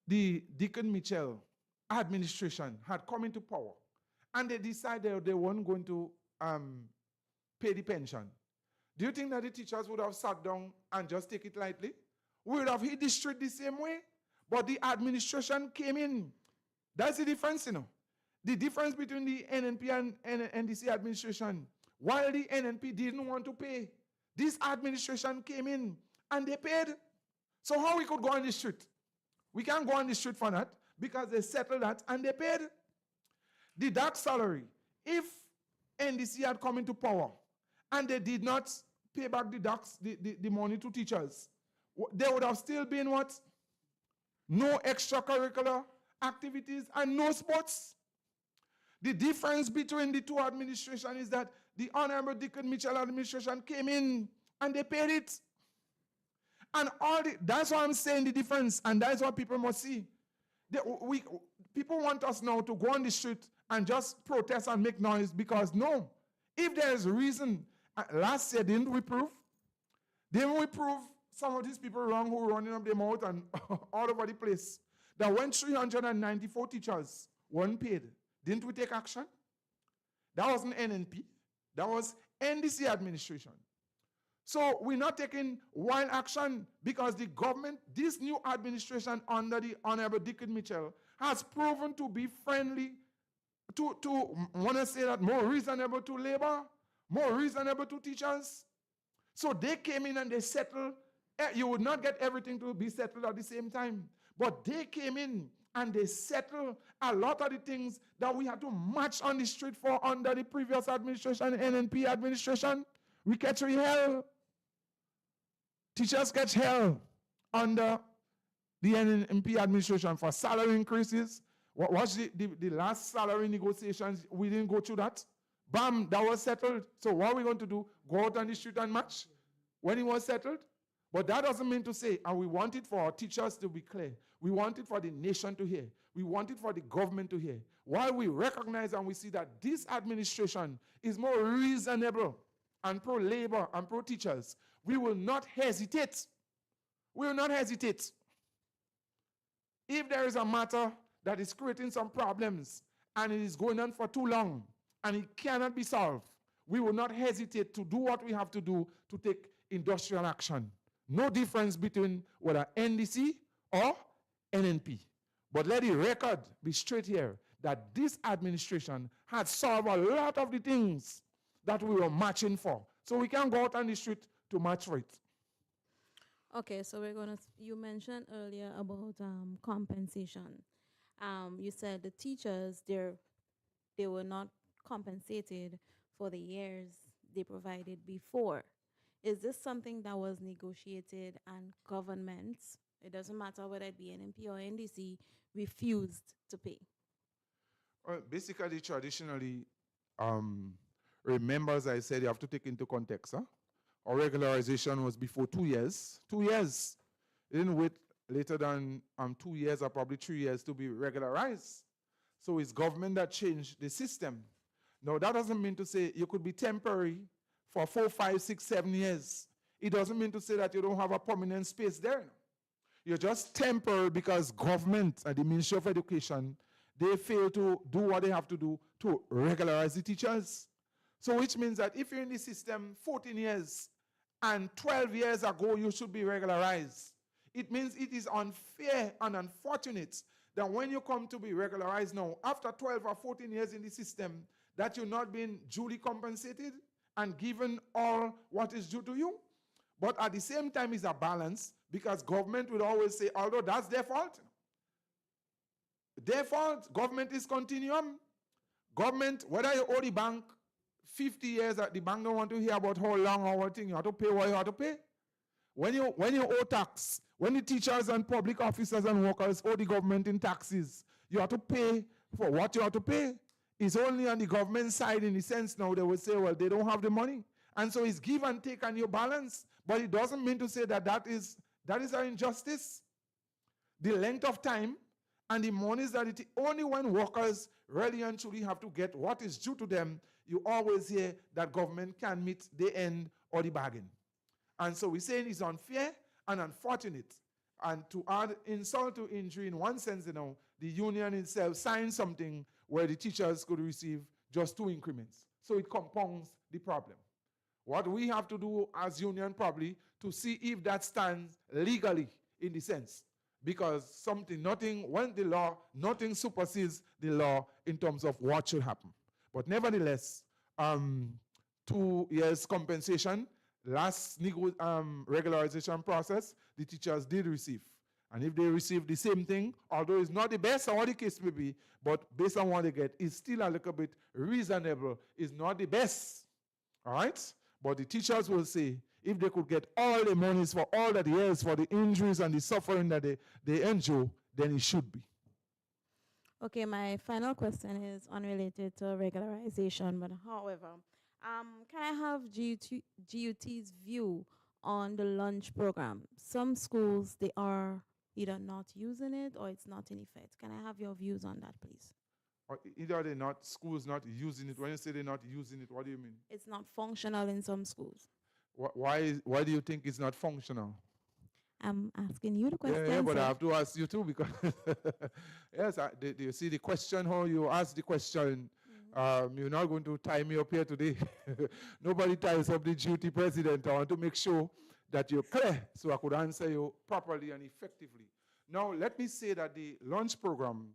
the Deacon Mitchell administration had come into power and they decided they weren't going to pay the pension, do you think that the teachers would have sat down and just take it lightly? We would have hit the street the same way. But the administration came in. That's the difference, The difference between the NNP and NDC administration. While the NNP didn't want to pay, this administration came in and they paid. So how we could go on the street? We can't go on the street for that because they settled that and they paid. The dark salary, if NDC had come into power and they did not pay back the money to teachers, there would have still been what? No extracurricular activities and no sports. The difference between the two administrations is that the Honorable Dickon Mitchell administration came in and they paid it. And that's why I'm saying the difference, and that's what people must see. People want us now to go on the street and just protest and make noise because no. If there is a reason, last year didn't we prove? Didn't we prove some of these people wrong who were running up their mouth and all over the place? That when 394 teachers weren't paid, didn't we take action? That wasn't NNP. That was NDC administration. So we're not taking wild action because the government, this new administration under the Honorable Dickon Mitchell, has proven to be friendly to want to say that, more reasonable to labor, more reasonable to teachers. So they came in and they settled. You would not get everything to be settled at the same time. But they came in and they settled a lot of the things that we had to march on the street for under the previous administration, NNP administration. We catch hell. Teachers catch hell under the NNP administration for salary increases. What was the last salary negotiations? We didn't go through that. Bam, that was settled. So what are we going to do? Go out on the street and march when it was settled? But that doesn't mean to say, and we want it for our teachers to be clear. We want it for the nation to hear. We want it for the government to hear. While we recognize and we see that this administration is more reasonable and pro-labor and pro-teachers, we will not hesitate. We will not hesitate. If there is a matter that is creating some problems and it is going on for too long and it cannot be solved, we will not hesitate to do what we have to do to take industrial action. No difference between whether NDC or NNP. But let the record be straight here that this administration had solved a lot of the things that we were marching for. So we can go out on the street to march for it. Okay, so you mentioned earlier about compensation. You said the teachers, they were not compensated for the years they provided before. Is this something that was negotiated and governments, it doesn't matter whether it be NNP or NDC, refused to pay? Well, basically, traditionally, remember, as I said, you have to take into context. Our regularization was before 2 years. 2 years. It didn't wait later than 2 years or probably 3 years to be regularized. So it's government that changed the system. Now, that doesn't mean to say you could be temporary for 4, 5, 6, 7 years. It doesn't mean to say that you don't have a permanent space there. You're just temporary because government and the Ministry of Education, they fail to do what they have to do to regularize the teachers. So which means that if you're in the system 14 years and 12 years ago you should be regularized, it means it is unfair and unfortunate that when you come to be regularized now, after 12 or 14 years in the system, that you're not being duly compensated and given all what is due to you. But at the same time, it's a balance because government will always say, although that's their fault. Their fault, government is continuum. Government, whether you owe the bank 50 years, the bank don't want to hear about how long or what thing you have to pay what you have to pay. When you owe tax, when the teachers and public officers and workers owe the government in taxes, you have to pay for what you have to pay. It's only on the government side in the sense now they will say, well, they don't have the money. And so it's give and take and you balance. But it doesn't mean to say that is an injustice. The length of time and the monies that only when workers really and truly have to get what is due to them, you always hear that government can meet the end or the bargain. And so we're saying it's unfair and unfortunate. And to add insult to injury in one sense, the union itself signed something where the teachers could receive just 2 increments. So it compounds the problem. What we have to do as union probably to see if that stands legally in the sense. because nothing supersedes the law in terms of what should happen. But nevertheless, 2 years compensation, last regularization process, the teachers did receive. And if they receive the same thing, although it's not the best or what the case may be, but based on what they get, it's still a little bit reasonable. It's not the best, all right? But the teachers will say, if they could get all the monies for all the years, for the injuries and the suffering that they endure, then it should be. Okay, my final question is unrelated to regularization, but however, can I have GUT's view on the lunch program? Some schools, they are either not using it or it's not in effect. Can I have your views on that, please? Or either they're not, schools not using it. When you say they're not using it, what do you mean? It's not functional in some schools. Why do you think it's not functional? I'm asking you the question. Yeah, but I have to ask you too, because yes, do you see the question, how you ask the question? You're not going to tie me up here today. Nobody ties up the duty president. I want to make sure that you're clear so I could answer you properly and effectively. Now, let me say that the lunch program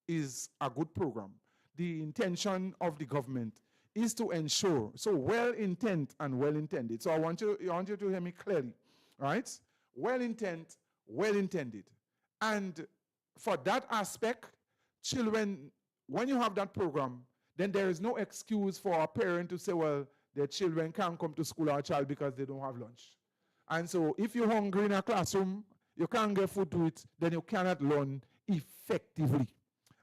is a good program. The intention of the government is to ensure, so well intent and well intended. So I want you to hear me clearly, right? Well intent, well intended. And for that aspect, children, when you have that program, then there is no excuse for a parent to say, well, their children can't come to school or a child because they don't have lunch. And so if you're hungry in a classroom, you can't get food to eat, then you cannot learn effectively.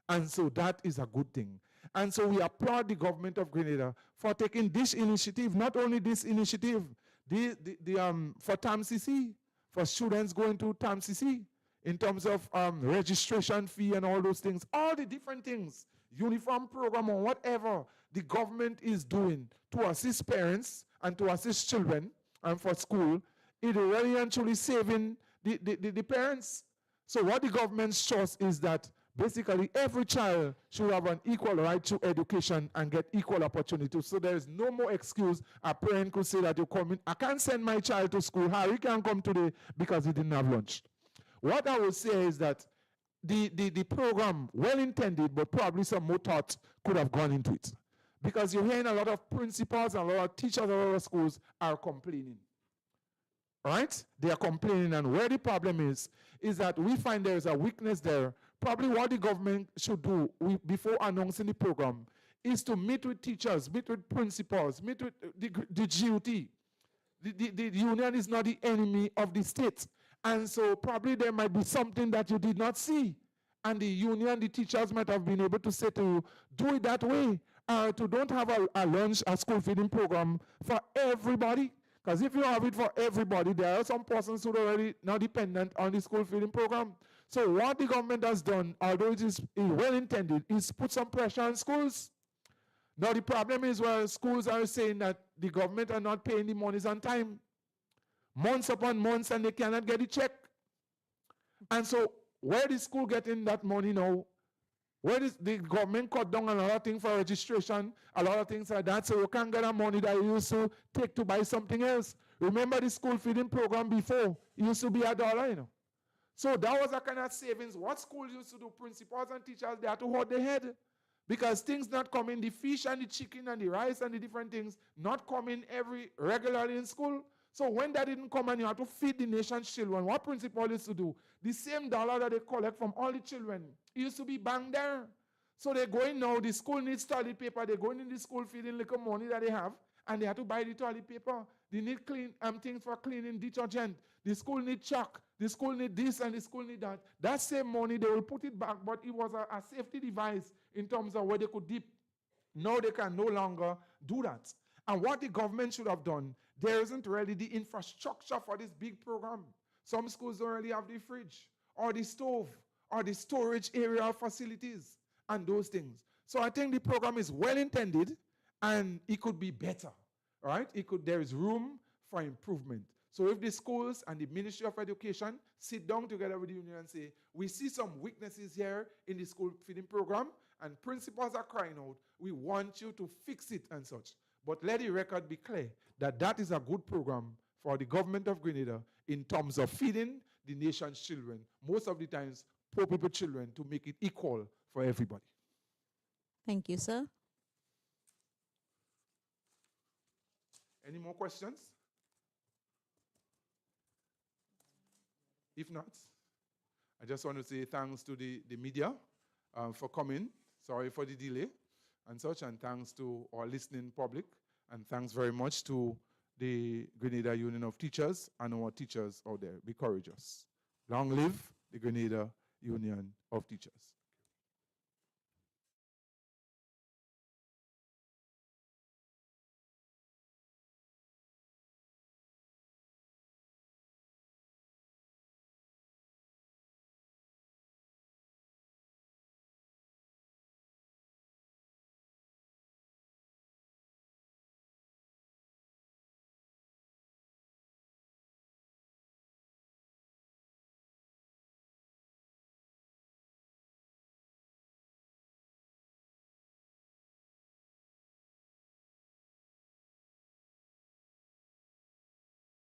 And so that is a good thing. And so we applaud the government of Grenada for taking this initiative, not only this initiative, for TAMCC, for students going to TAMCC, in terms of registration fee and all those things, all the different things, uniform program or whatever the government is doing to assist parents and to assist children and for school, it really and truly saving the parents. So what the government shows is that basically every child should have an equal right to education and get equal opportunity. So there is no more excuse a parent could say that you come in, I can't send my child to school, Harry can't come today because he didn't have lunch. What I would say is that the program, well intended, but probably some more thought could have gone into it. Because you're hearing a lot of principals and a lot of teachers at a lot of schools are complaining. Right? They are complaining, and where the problem is that we find there is a weakness there. Probably what the government should do before announcing the program is to meet with teachers, meet with principals, meet with the GUT. The union is not the enemy of the state. And so probably there might be something that you did not see. And the union, the teachers might have been able to say to you, do it that way. To don't have a lunch, a school feeding program for everybody. Because if you have it for everybody, there are some persons who are already not dependent on the school feeding program. So what the government has done, although it is well intended, is put some pressure on schools. Now the problem is where schools are saying that the government are not paying the monies on time. Months upon months, and they cannot get the check. And so where is school getting that money now? Where is the government cut down on a lot of things for registration, a lot of things like that, so you can't get the money that you used to take to buy something else. Remember the school feeding program before? It used to be $1, you know. So that was a kind of savings. What schools used to do, principals and teachers, they had to hold their head. Because things not coming, the fish and the chicken and the rice and the different things, not coming regularly in school. So when that didn't come and you had to feed the nation's children, what principal used to do? The same dollar that they collect from all the children, it used to be banked there. So they're going now, the school needs toilet paper, they're going in the school feeding little money that they have, and they have to buy the toilet paper. They need clean things for cleaning detergent. The school need chalk, the school need this and the school need that. That same money, they will put it back, but it was a safety device in terms of where they could dip. Now they can no longer do that. And what the government should have done, there isn't really the infrastructure for this big program. Some schools don't really have the fridge or the stove or the storage area facilities and those things. So I think the program is well intended and it could be better, right? There is room for improvement. So if the schools and the Ministry of Education sit down together with the union and say, we see some weaknesses here in the school feeding program and principals are crying out, we want you to fix it and such. But let the record be clear that that is a good program for the government of Grenada in terms of feeding, the nation's children, most of the times poor people children, to make it equal for everybody. Thank you, sir. Any more questions? If not, I just want to say thanks to the media for coming. Sorry for the delay and such, and thanks to our listening public, and thanks very much to the Grenada Union of Teachers and our teachers out there. Be courageous. Long live the Grenada Union of Teachers.